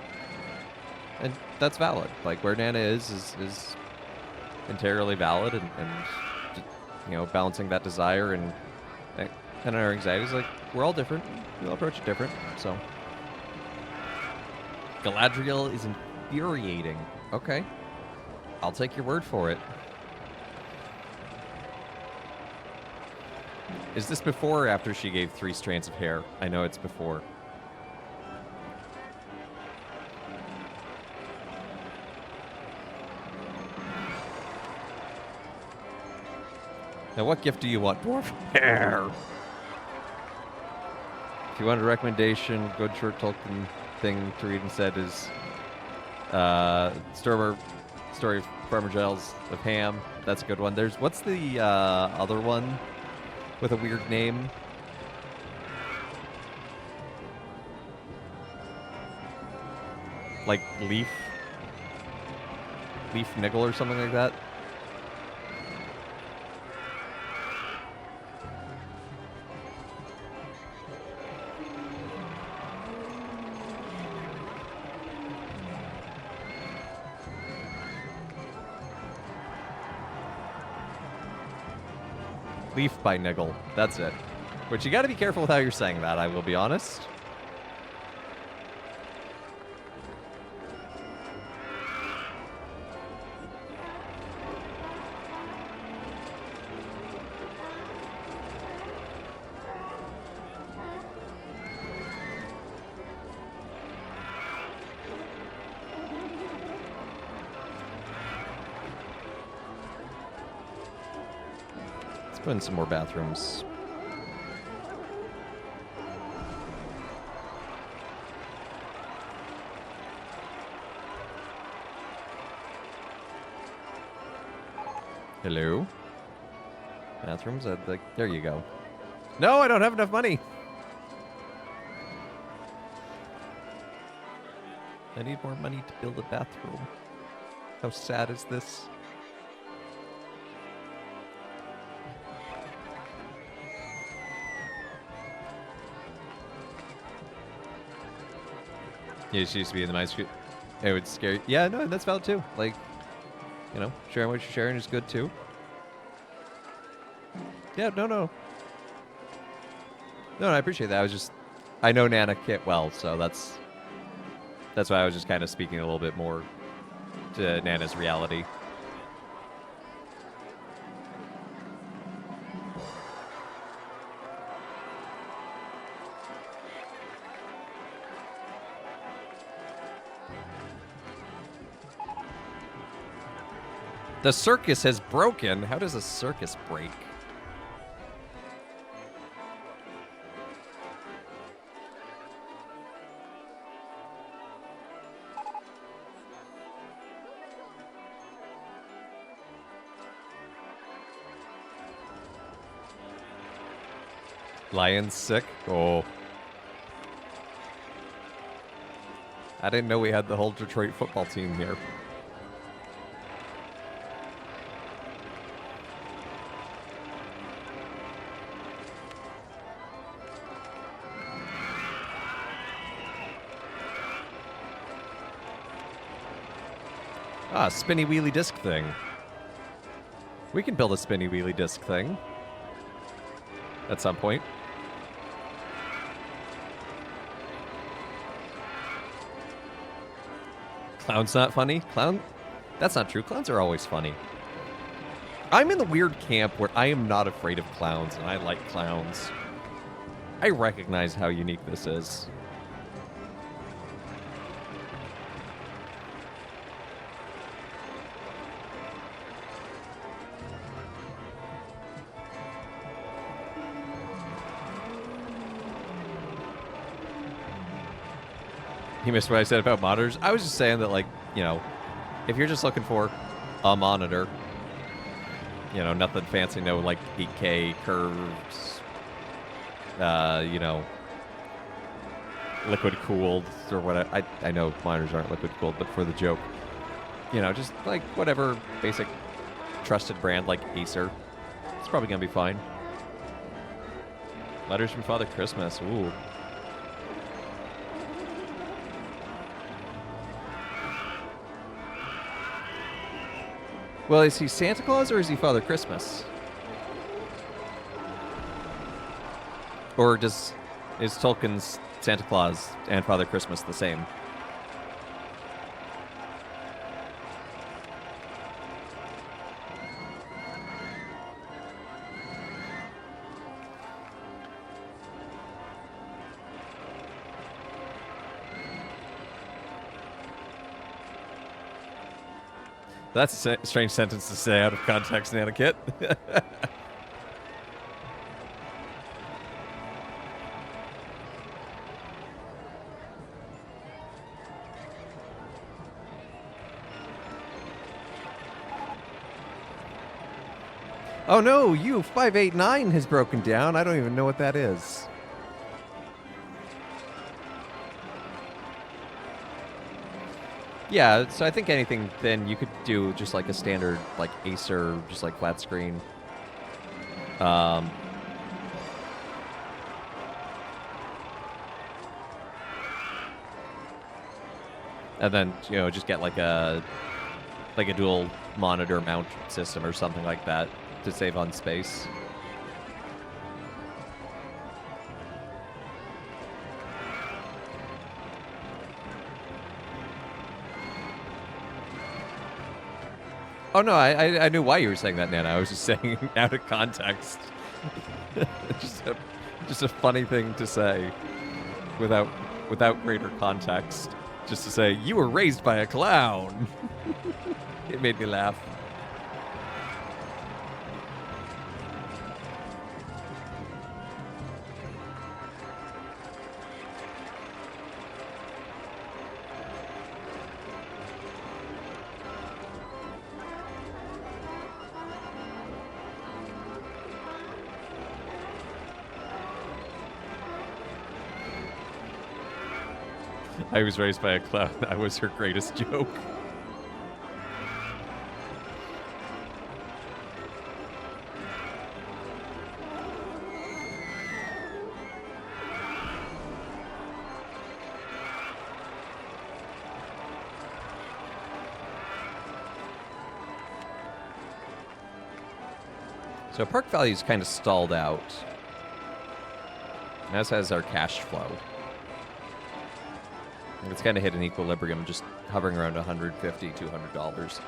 And that's valid. Like, where Nana is entirely valid, and you know, balancing that desire and our anxieties, like, we're all different. We all approach it different, so. Galadriel is infuriating. Okay. I'll take your word for it. Is this before or after she gave 3 strands of hair? I know it's before. Now, what gift do you want? Dwarf hair. If you want a recommendation, good short Tolkien thing to read instead is Story of Farmer Giles of Ham. That's a good one. There's, what's the other one with a weird name? Like Leaf Niggle or something like that? Leaf by Niggle. That's it. Which you gotta be careful with how you're saying that, I will be honest. Put in some more bathrooms. Hello? Bathrooms? There you go. No, I don't have enough money. I need more money to build a bathroom. How sad is this? Yeah, she used to be in the mice. It would scare you. Yeah, no, that's valid too. Like, you know, sharing what you're sharing is good too. Yeah, no, I appreciate that. I know Nana Kit well, so that's why I was just kind of speaking a little bit more to Nana's reality. The circus has broken. How does a circus break? Lion's sick? Oh. I didn't know we had the whole Detroit football team here. Ah, spinny wheelie disc thing. We can build a spinny wheelie disc thing. At some point. Clown's not funny? Clown? That's not true. Clowns are always funny. I'm in the weird camp where I am not afraid of clowns, and I like clowns. I recognize how unique this is. You missed what I said about monitors? I was just saying that, like, you know, if you're just looking for a monitor, you know, nothing fancy, no, like, 8K curves, you know, liquid-cooled or whatever. I know monitors aren't liquid-cooled, but for the joke, you know, just, like, whatever basic trusted brand like Acer, it's probably going to be fine. Letters from Father Christmas, ooh. Well, is he Santa Claus or is he Father Christmas? Or is Tolkien's Santa Claus and Father Christmas the same? That's a strange sentence to say out of context, Nanakit. Oh no, U589 has broken down. I don't even know what that is. Yeah, so I think anything then you could do just like a standard like Acer, just like flat screen. And then, you know, just get like a dual monitor mount system or something like that to save on space. Oh no, I knew why you were saying that, Nana. I was just saying out of context. just a funny thing to say without greater context. Just to say, you were raised by a clown. It made me laugh. I was raised by a clown. That was her greatest joke. So park value's kind of stalled out, as has our cash flow. It's kind of hit an equilibrium, just hovering around $150, $200.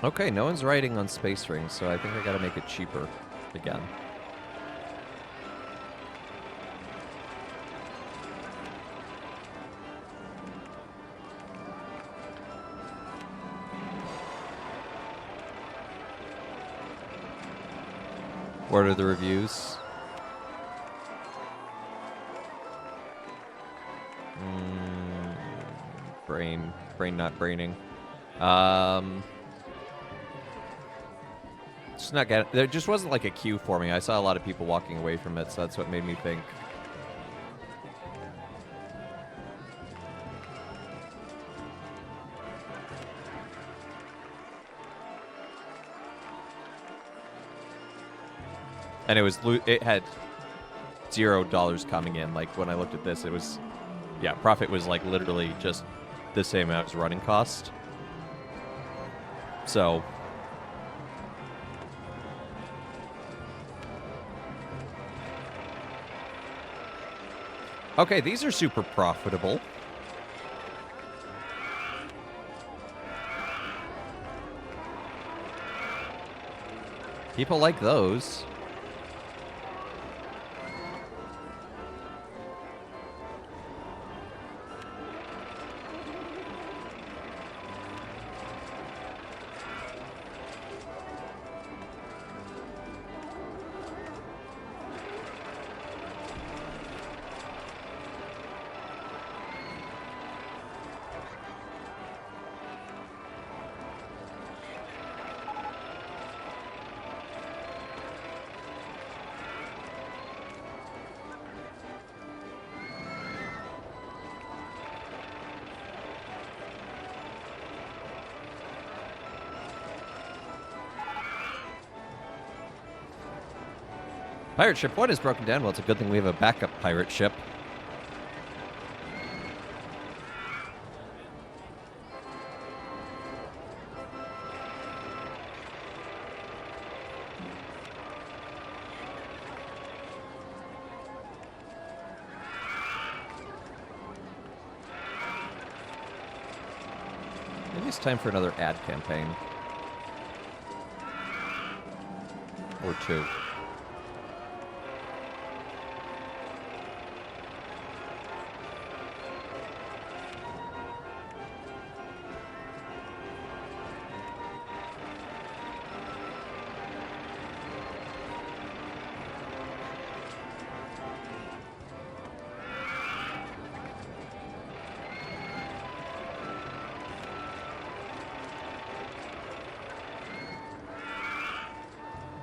Okay, no one's riding on Space Rings, so I think I gotta make it cheaper again. What are the reviews? Brain not braining. Just not getting. There just wasn't like a queue for me. I saw a lot of people walking away from it, so that's what made me think. And it had $0 coming in. Like when I looked at this, it was, yeah, profit was like literally just the same amount as running cost. So, okay, these are super profitable. People like those. Pirate ship 1 is broken down. Well, it's a good thing we have a backup pirate ship. Maybe it's time for another ad campaign. Or two.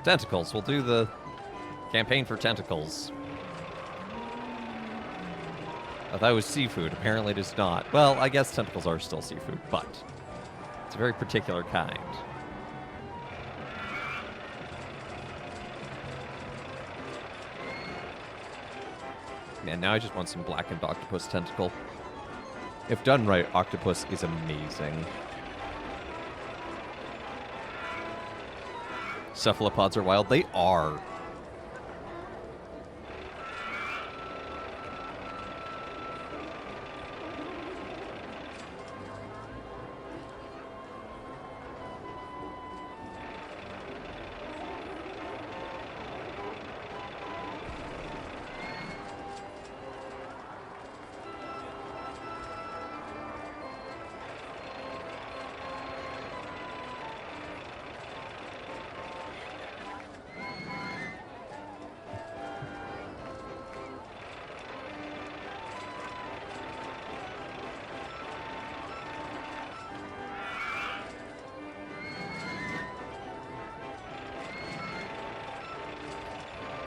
Tentacles. We'll do the campaign for tentacles. I thought it was seafood. Apparently it is not. Well, I guess tentacles are still seafood, but it's a very particular kind. Man, now I just want some blackened octopus tentacle. If done right, octopus is amazing. Cephalopods are wild. They are.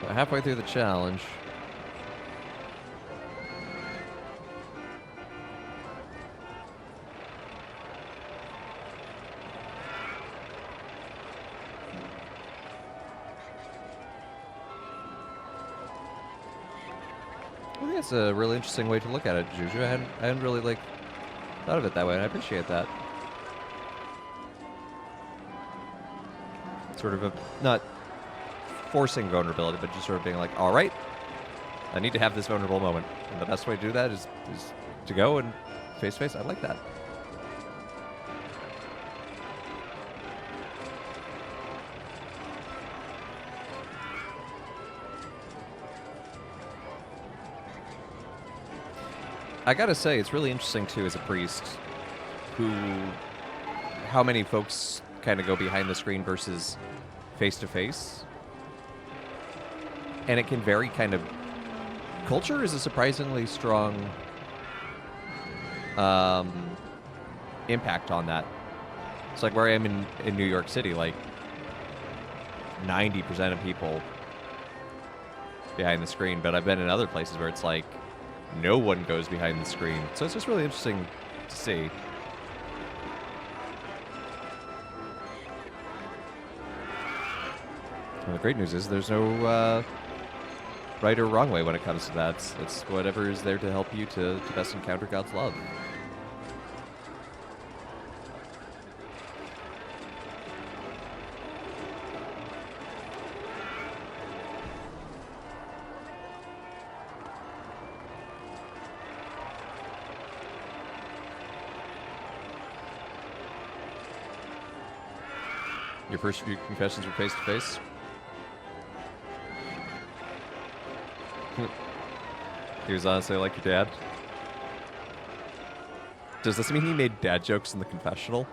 Halfway through the challenge. I think that's a really interesting way to look at it, Juju. I hadn't really thought of it that way, and I appreciate that. Sort of a not forcing vulnerability, but just sort of being like, all right, I need to have this vulnerable moment. And the best way to do that is to go and face to face. I like that. I gotta say, it's really interesting too as a priest how many folks kind of go behind the screen versus face to face. And it can vary kind of... Culture is a surprisingly strong impact on that. It's like where I am in New York City, like 90% of people behind the screen, but I've been in other places where it's like no one goes behind the screen. So it's just really interesting to see. And the great news is there's no right or wrong way when it comes to that. It's whatever is there to help you to best encounter God's love. Your first few confessions were face to face? He was honestly like your dad. Does this mean he made dad jokes in the confessional?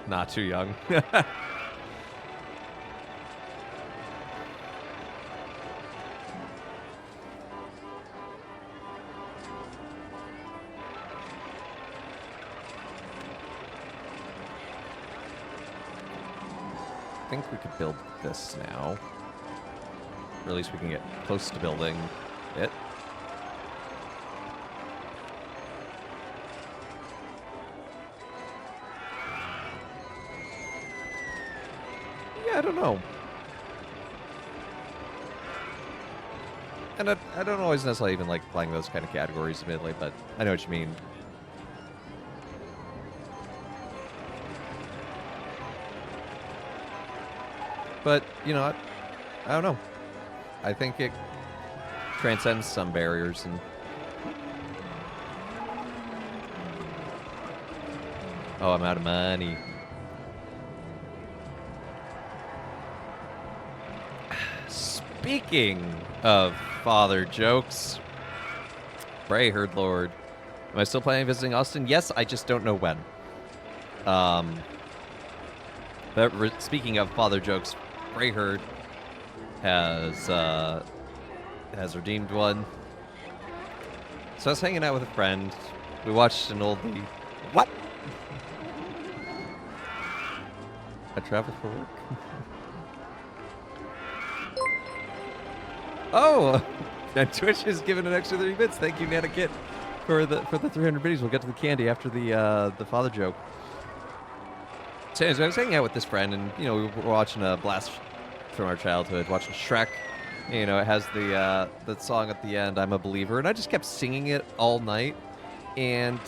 Not too young. I think we could build this now. Or at least we can get close to building it. I don't know. And I don't always necessarily even like playing those kind of categories, admittedly, but I know what you mean. But, you know, I don't know. I think it transcends some barriers and... Oh, I'm out of money. Speaking of father jokes, Bray Herd Lord, am I still planning on visiting Austin? Yes, I just don't know when. But speaking of father jokes, Bray Herd has redeemed one. So I was hanging out with a friend. We watched an oldie. What? I travel for work. Oh, and Twitch has given an extra 30 bits. Thank you, Nana Kit, for the 300 biddies. We'll get to the candy after the father joke. So anyways, I was hanging out with this friend, and you know, we were watching a blast from our childhood, watching Shrek. You know, it has the song at the end, "I'm a Believer," and I just kept singing it all night. And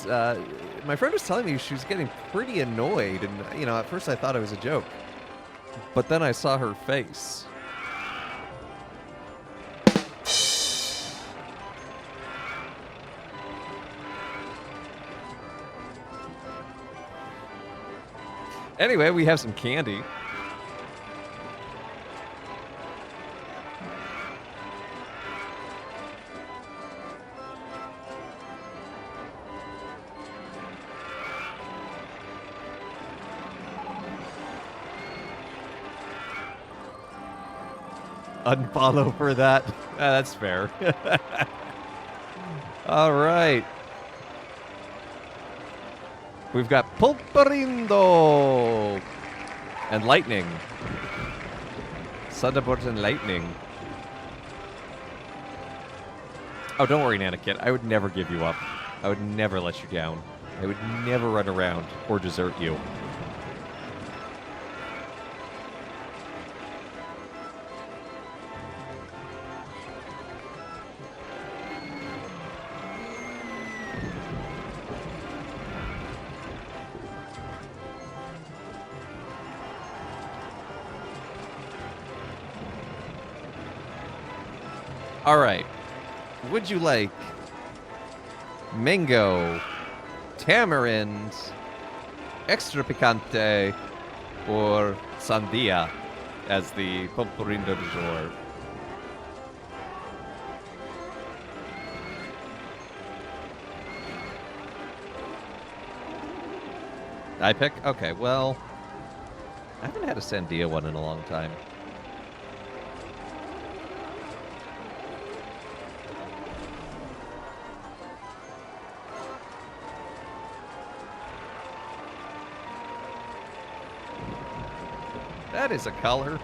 my friend was telling me she was getting pretty annoyed, and you know, at first I thought it was a joke, but then I saw her face. Anyway, we have some candy. Unfollow for that. That's fair. All right. We've got Pulparindo and Lightning. Thunderbolt and Lightning. Oh, don't worry, Nana Kit. I would never give you up. I would never let you down. I would never run around or desert you. All right. Would you like mango, tamarind, extra picante, or sandia as the Pulparindo du jour? I pick? Okay, well, I haven't had a sandia one in a long time. That is a color.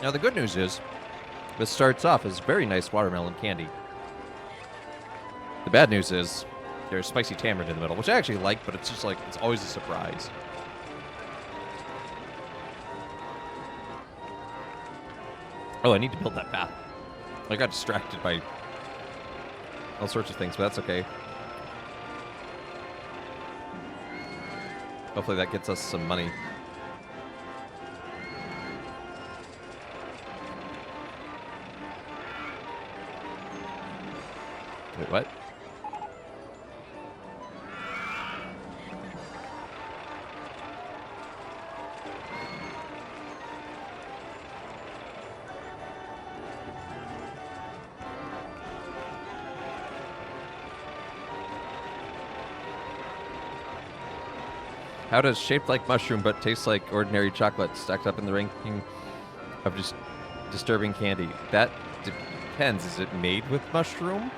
Now, the good news is, this starts off as very nice watermelon candy. The bad news is, there's spicy tamarind in the middle, which I actually like, but it's just like, it's always a surprise. Oh, I need to build that path. I got distracted by all sorts of things, but that's okay. Hopefully that gets us some money. Wait, what? How does shaped like mushroom but tastes like ordinary chocolate stacked up in the ranking of just disturbing candy? That depends. Is it made with mushroom?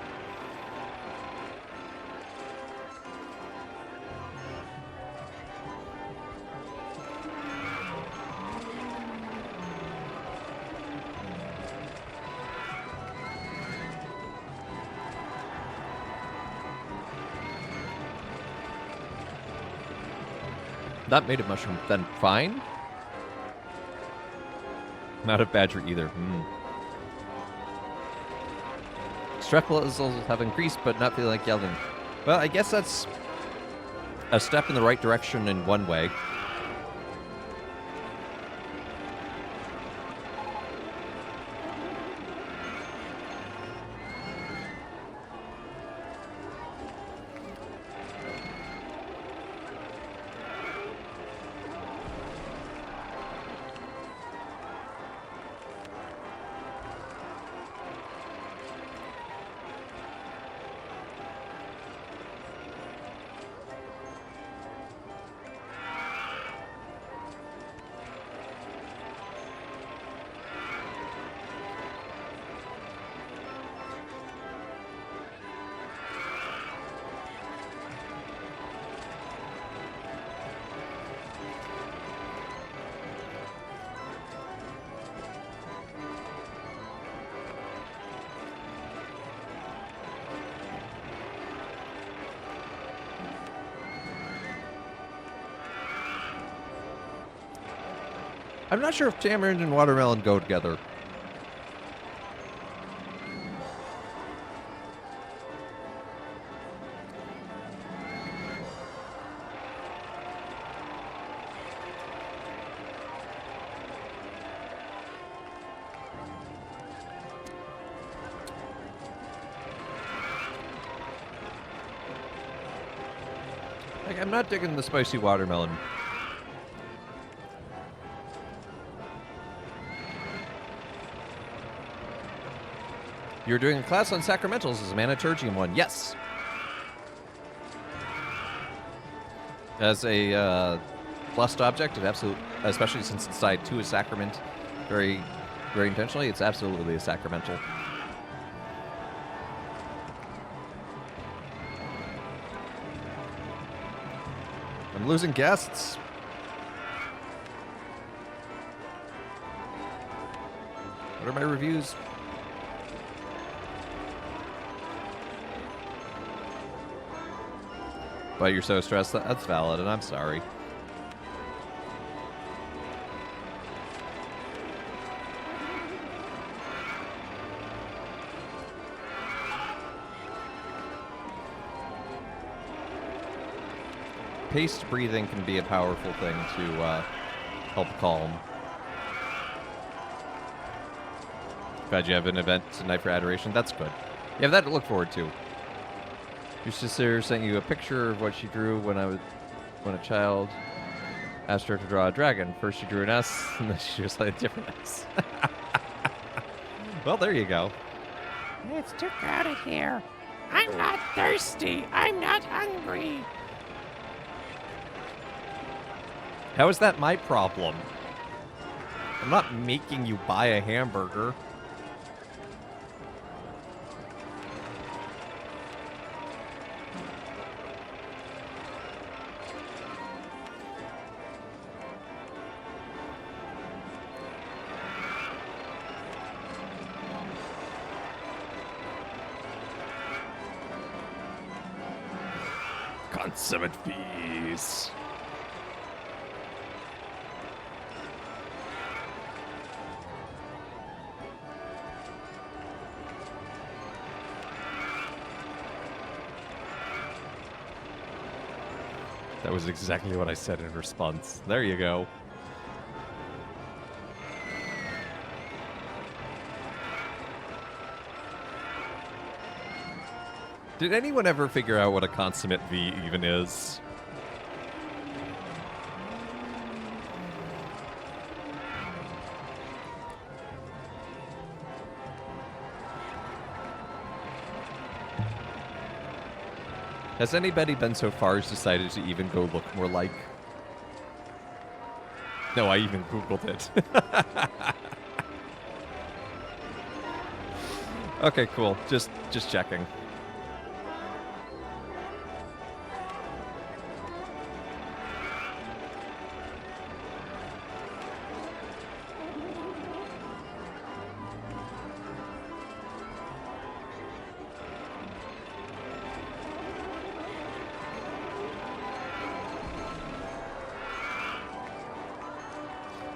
Not made of mushroom, then fine. Not of badger either. Stress levels have increased, but not feeling like yelling. Well, I guess that's a step in the right direction in one way. I'm not sure if tamarind and watermelon go together. Like, I'm not digging the spicy watermelon. You're doing a class on sacramentals as a Maniturgium one. Yes. As a blessed object, it absolutely, especially since it's tied to a sacrament very, very intentionally, it's absolutely a sacramental. I'm losing guests. What are my reviews? But you're so stressed. That's valid, and I'm sorry. Paced breathing can be a powerful thing to help calm. Glad you have an event tonight for Adoration. That's good. You have that to look forward to. Your sister sent you a picture of what she drew when a child asked her to draw a dragon. First she drew an S, and then she drew a slightly different S. Well, there you go. It's too crowded here. I'm not thirsty. I'm not hungry. How is that my problem? I'm not making you buy a hamburger. Consummate feast. That was exactly what I said in response. There you go. Did anyone ever figure out what a consummate V even is? Has anybody been so far as decided to even go look more like? No, I even Googled it. Okay, cool. Just checking.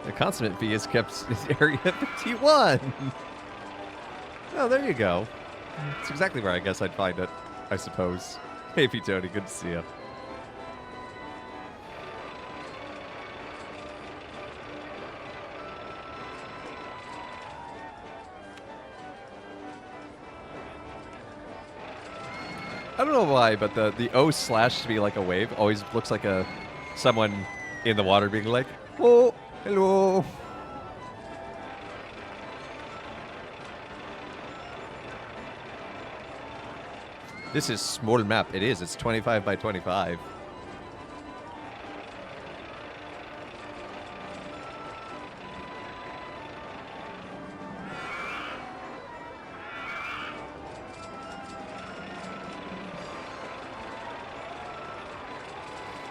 The consummate V is kept area 51. Oh, there you go. It's exactly where I guess I'd find it, I suppose. Hey, P. Tony, good to see you. I don't know why, but the O slash to be like a wave always looks like someone in the water being like, oh, hello. This is small map. It is. It's 25 by 25.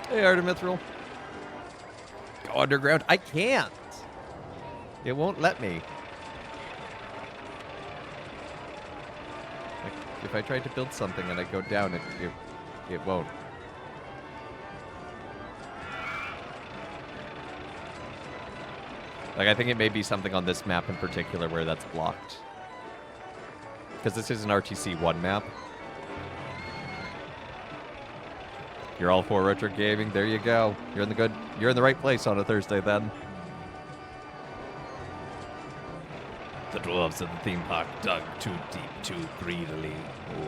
Hey, Artemithril. Go underground. I can't. It won't let me. Like, if I tried to build something and I go down, it won't. Like, I think it may be something on this map in particular where that's blocked. Because this is an RTC1 map. You're all for retro gaming. There you go. You're in the right place on a Thursday then. The dwarves of the theme park dug too deep, too greedily. Oh.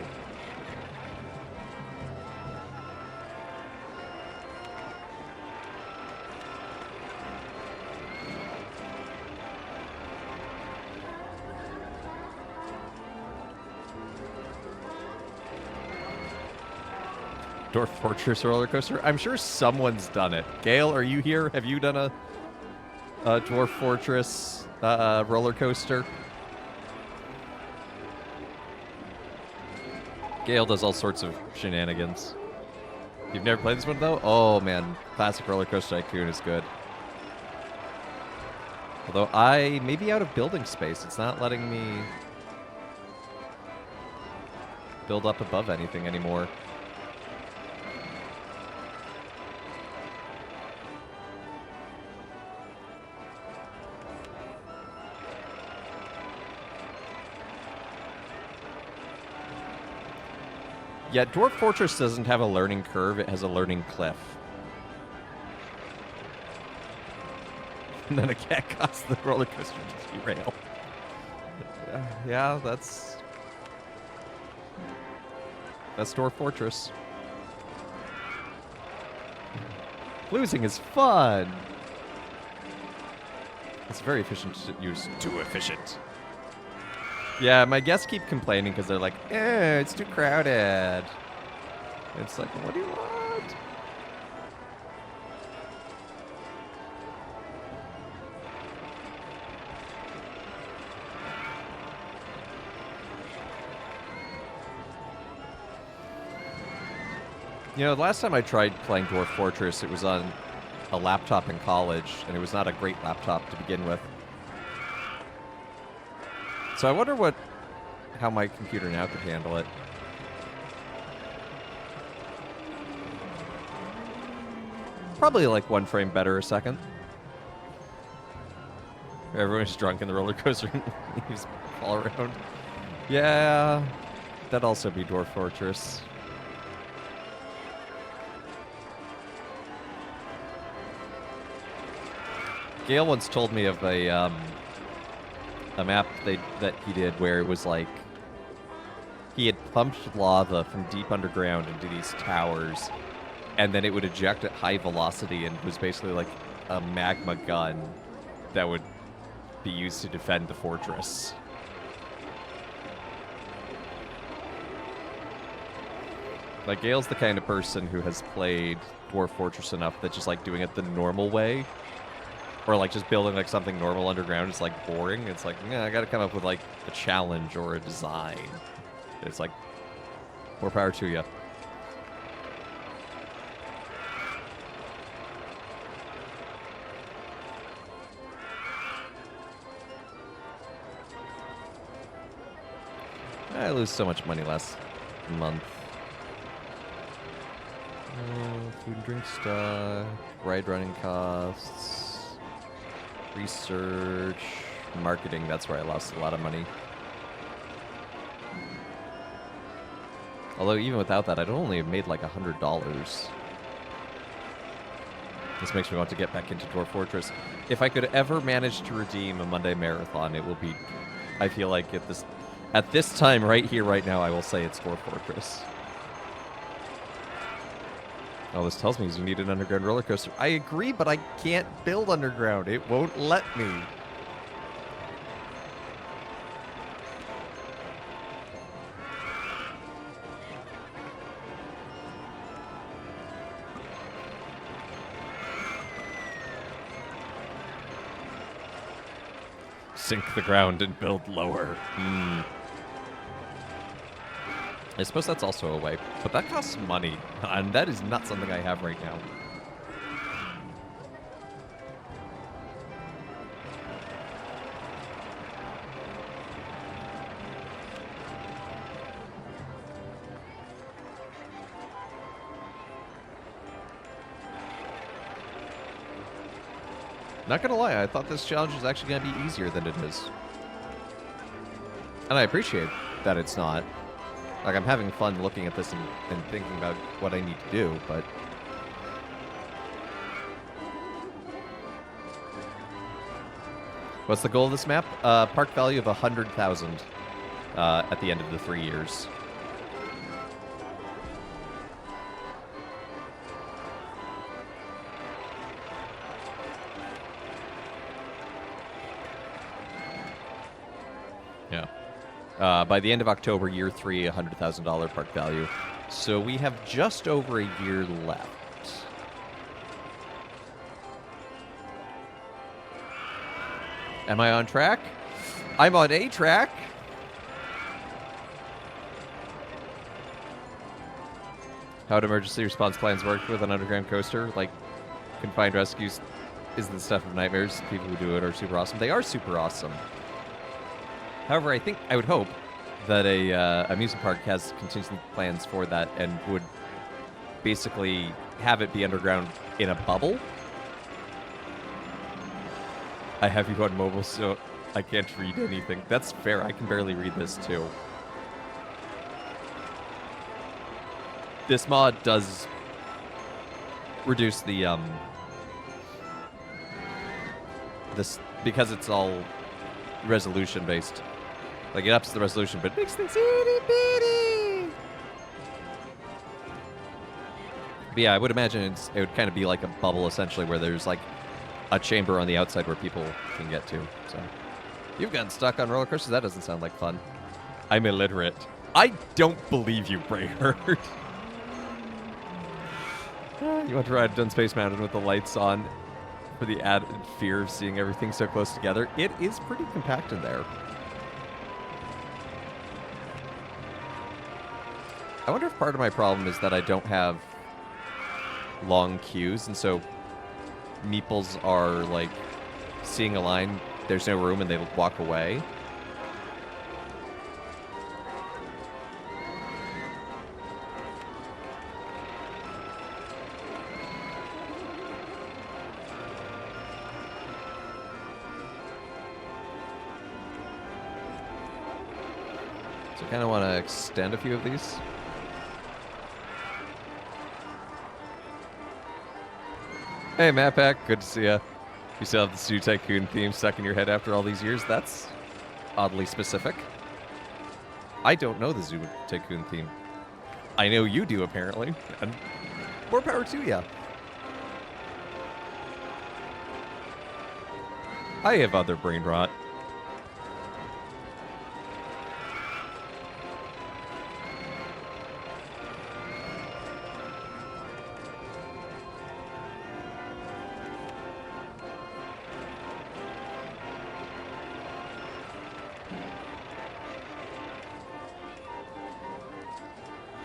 Dwarf Fortress roller coaster. I'm sure someone's done it. Gail, are you here? Have you done a Dwarf Fortress roller coaster? Gail does all sorts of shenanigans. You've never played this one though? Oh man, classic RollerCoaster Tycoon is good. Although I may be out of building space. It's not letting me build up above anything anymore. Yeah, Dwarf Fortress doesn't have a learning curve, it has a learning cliff. And then a cat caused the roller coaster to derail. Yeah, that's Dwarf Fortress. Losing is fun. It's very efficient use. Too efficient. Yeah, my guests keep complaining because they're like, it's too crowded. It's like, what do you want? You know, the last time I tried playing Dwarf Fortress, it was on a laptop in college, and it was not a great laptop to begin with. So I wonder how my computer now could handle it. Probably like 1 frame better a second. Everyone's drunk in the roller coaster and leaves all around. Yeah, that'd also be Dwarf Fortress. Gail once told me of a map that he did where it was like he had pumped lava from deep underground into these towers, and then it would eject at high velocity and was basically like a magma gun that would be used to defend the fortress. Like, Gail's the kind of person who has played Dwarf Fortress enough that just like doing it the normal way, or like just building like something normal underground is like boring. It's like, yeah, I gotta come up with like a challenge or a design. It's like, more power to you. I lose so much money last month. Food and drink stock, ride running costs. Research, marketing, that's where I lost a lot of money. Although even without that, I'd only have made like $100. This makes me want to get back into Dwarf Fortress. If I could ever manage to redeem a Monday Marathon, it will be... I feel like at this time, right here, right now, I will say it's Dwarf Fortress. Oh, this tells me you need an underground roller coaster. I agree, but I can't build underground. It won't let me. Sink the ground and build lower. I suppose that's also a way, but that costs money, and that is not something I have right now. Not gonna lie, I thought this challenge was actually gonna be easier than it is. And I appreciate that it's not. Like, I'm having fun looking at this and thinking about what I need to do, but... What's the goal of this map? Park value of 100,000 at the end of the 3 years. Yeah. By the end of October, year 3, $100,000 park value. So we have just over a year left. Am I on track? I'm on a track. How do emergency response plans work with an underground coaster? Like, confined rescues is the stuff of nightmares. People who do it are super awesome. They are super awesome. However, I would hope that a amusement park has contingency plans for that and would basically have it be underground in a bubble. I have you on mobile, so I can't read anything. That's fair. I can barely read this, too. This mod does reduce the, this, because it's all resolution-based. Like, it ups the resolution, but it makes things itty-bitty! But yeah, I would imagine it would kind of be like a bubble, essentially, where there's, like, a chamber on the outside where people can get to, so. You've gotten stuck on roller coasters? That doesn't sound like fun. I'm illiterate. I don't believe you, Brayherd. You want to ride down Space Mountain with the lights on for the added fear of seeing everything so close together? It is pretty compact in there. I wonder if part of my problem is that I don't have long queues, and so meeples are, like, seeing a line, there's no room, and they walk away. So I kind of want to extend a few of these. Hey, Matt Pack, good to see ya. You still have the Zoo Tycoon theme stuck in your head after all these years? That's oddly specific. I don't know the Zoo Tycoon theme. I know you do, apparently. And more power to ya. I have other brain rot.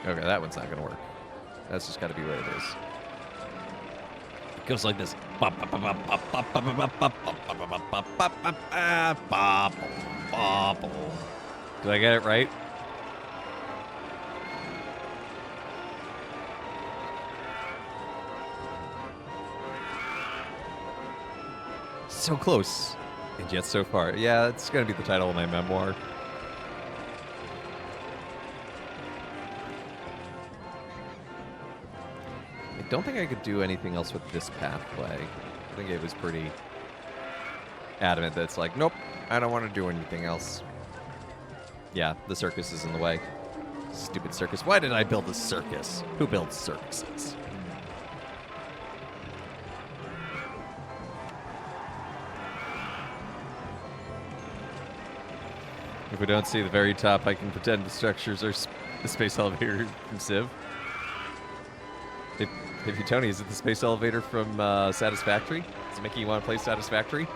Okay, that one's not gonna work. That's just gotta be what it is. It goes like this. Did I get it right? So close, and yet so far. Yeah, it's going to be the title of my memoir. I don't think I could do anything else with this pathway. I think it was pretty adamant that it's like, nope, I don't want to do anything else. Yeah, the circus is in the way. Stupid circus. Why did I build a circus? Who builds circuses? If we don't see the very top, I can pretend the structures are the space elevator from Civ. If you, Tony, is it the space elevator from Satisfactory? Does it make you want to play Satisfactory?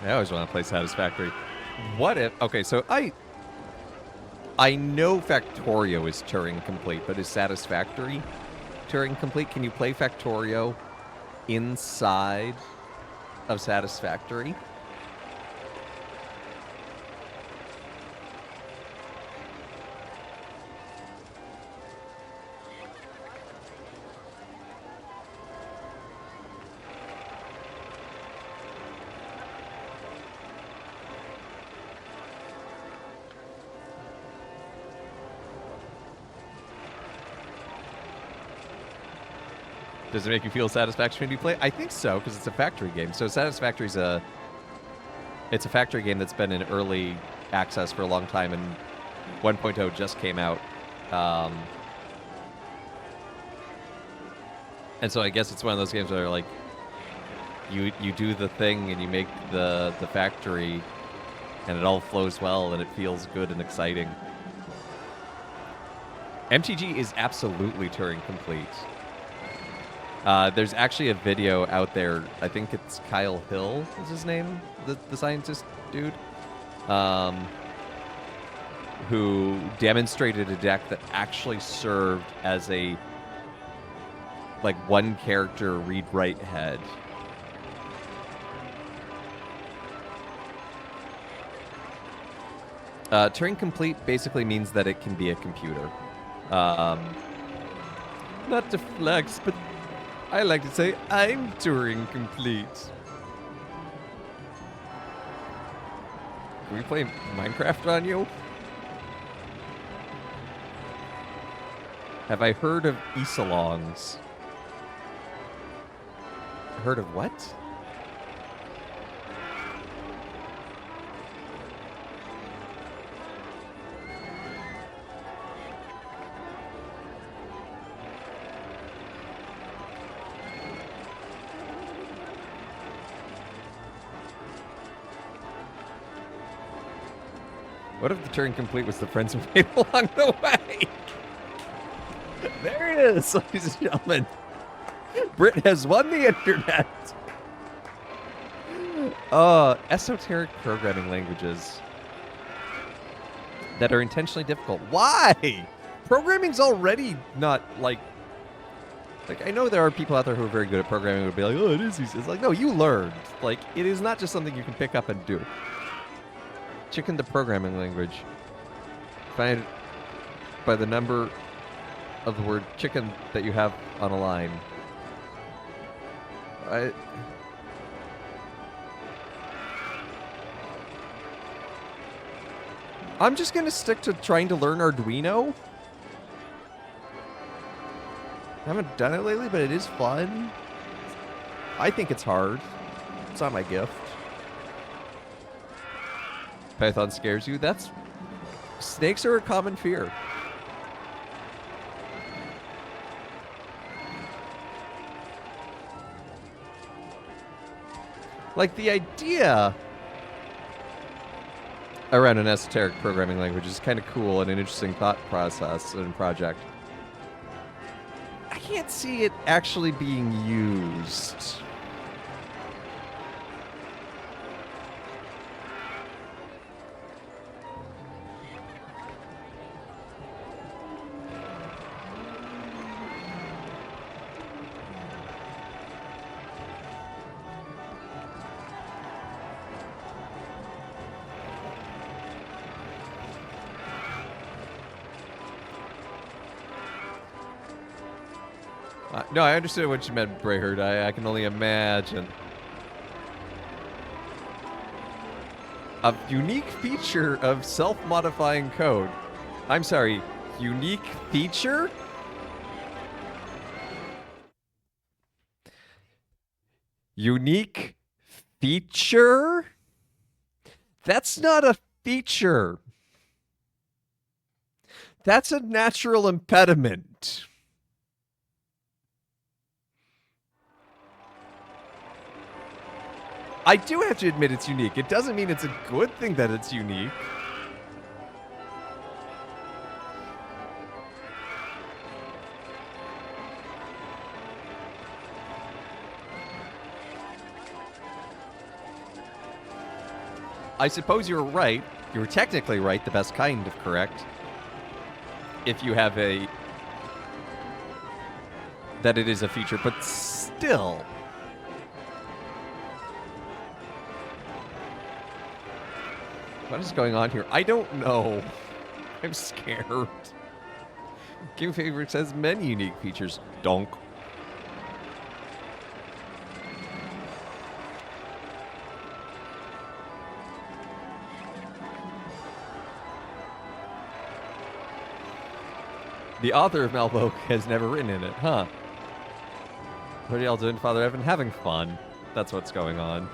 I always want to play Satisfactory. What if... Okay, so I know Factorio is Turing complete, but is Satisfactory Turing complete? Can you play Factorio inside of Satisfactory? Does it make you feel satisfaction when you play? I think so, because it's a factory game. So Satisfactory's it's a factory game that's been in early access for a long time, and 1.0 just came out. And so I guess it's one of those games where like you do the thing and you make the factory, and it all flows well and it feels good and exciting. MTG is absolutely Turing complete. There's actually a video out there. I think it's Kyle Hill is his name, the scientist dude, who demonstrated a deck that actually served as a like one character read-write head. Turing complete basically means that it can be a computer. Not to flex, but I like to say I'm Turing complete. Can we play Minecraft on you? Have I heard of Isalongs? Heard of what? What if the Turing complete was the friends we made along the way? There it is, ladies and gentlemen. Brit has won the internet. Esoteric programming languages that are intentionally difficult. Why? Programming's already not like I know there are people out there who are very good at programming who would be like, oh, it is easy. It's like, no, you learned. Like, it is not just something you can pick up and do. Chicken the programming language. Find by the number of the word chicken that you have on a line. I'm just gonna stick to trying to learn Arduino. I haven't done it lately, but it is fun. I think it's hard. It's not my gift. Python scares you? That's... Snakes are a common fear. Like, the idea around an esoteric programming language is kind of cool and an interesting thought process and project. I can't see it actually being used. No, I understood what you meant, Brayherd. I can only imagine. A unique feature of self-modifying code. I'm sorry, unique feature? Unique feature? That's not a feature. That's a natural impediment. I do have to admit it's unique. It doesn't mean it's a good thing that it's unique. I suppose you're right. You're technically right, the best kind of correct. If you have that it is a feature, but still. What is going on here? I don't know. I'm scared. Game Favorites has many unique features. Donk. The author of Malvoke has never written in it, huh? What are y'all doing, Father Evan? Having fun. That's what's going on.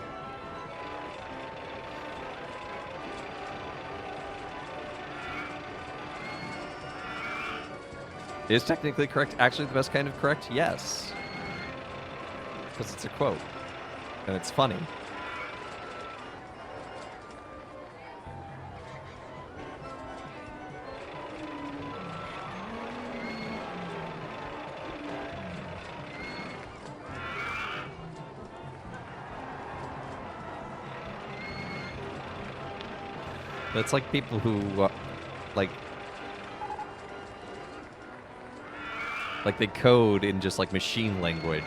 Is technically correct actually the best kind of correct? Yes. Because it's a quote. And it's funny. It's like people who, like they code in just like machine language.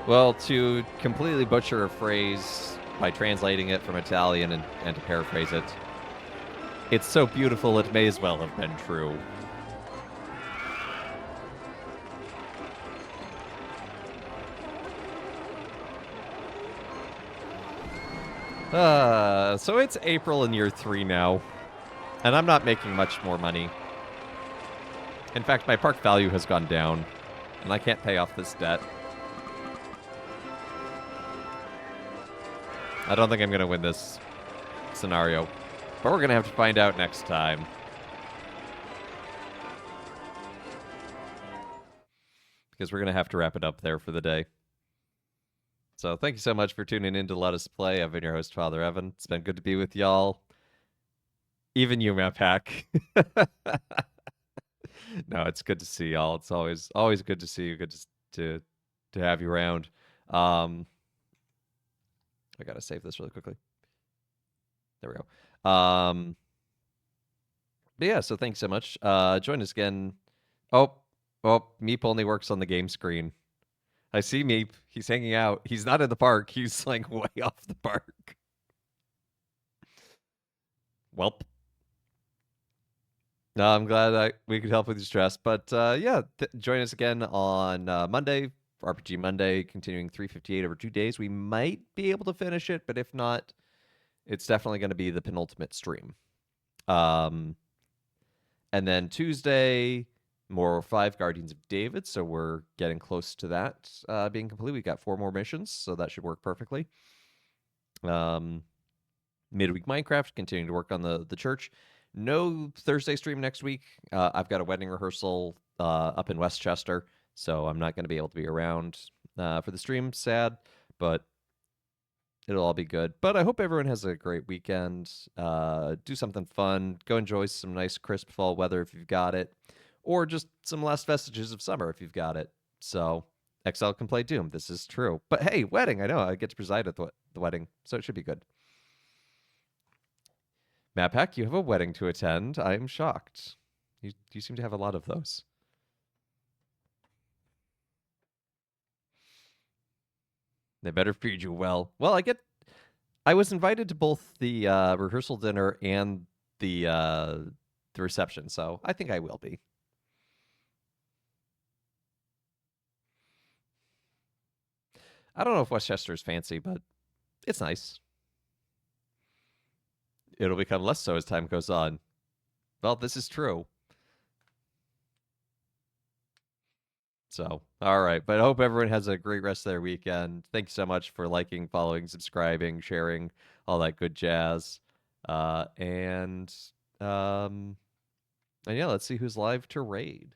Well, to completely butcher a phrase by translating it from Italian and to paraphrase it, it's so beautiful it may as well have been true. So it's April in year 3 now, and I'm not making much more money. In fact, my park value has gone down, and I can't pay off this debt. I don't think I'm going to win this scenario, but we're going to have to find out next time. Because we're going to have to wrap it up there for the day. So thank you so much for tuning in to Let Us Play. I've been your host, Father Evan. It's been good to be with y'all. Even you, Map Hack. No, it's good to see y'all. It's always good to see you. Good to have you around. I gotta save this really quickly. There we go. But yeah, so thanks so much. Join us again. Oh, Meep only works on the game screen. I see Meep. He's hanging out. He's not in the park. He's like way off the park. Welp. No, I'm glad we could help with your stress. But yeah, join us again on Monday, RPG Monday, continuing 358 over 2 days. We might be able to finish it, but if not, it's definitely going to be the penultimate stream. And then Tuesday, more 5 Guardians of David, so we're getting close to that being complete. We got 4 more missions, so that should work perfectly. Midweek Minecraft, continuing to work on the church. No Thursday stream next week. I've got a wedding rehearsal up in Westchester, so I'm not going to be able to be around for the stream. Sad, but it'll all be good. But I hope everyone has a great weekend. Do something fun. Go enjoy some nice crisp fall weather if you've got it, or just some last vestiges of summer if you've got it. So XL can play Doom. This is true. But hey, wedding. I know I get to preside at the wedding, so it should be good. Maphack, you have a wedding to attend. I am shocked. You seem to have a lot of those. They better feed you well. Well, I was invited to both the rehearsal dinner and the reception. So I think I will be. I don't know if Westchester's fancy, but it's nice. It'll become less so as time goes on. Well, this is true. So, all right. But I hope everyone has a great rest of their weekend. Thank you so much for liking, following, subscribing, sharing, all that good jazz. Uh, and um, and yeah, let's see who's live to raid.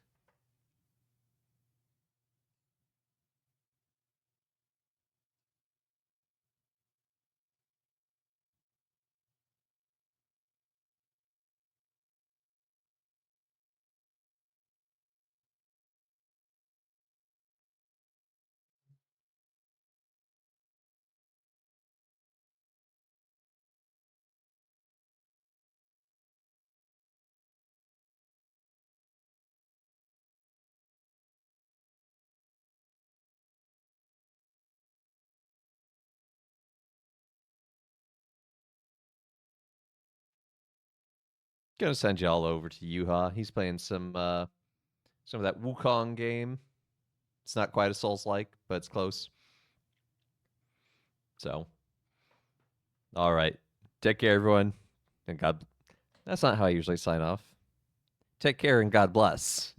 Gonna send y'all over to Yuha. He's playing some of that Wukong game. It's not quite a Souls like, but it's close. So, all right. Take care, everyone. And God, that's not how I usually sign off. Take care and God bless.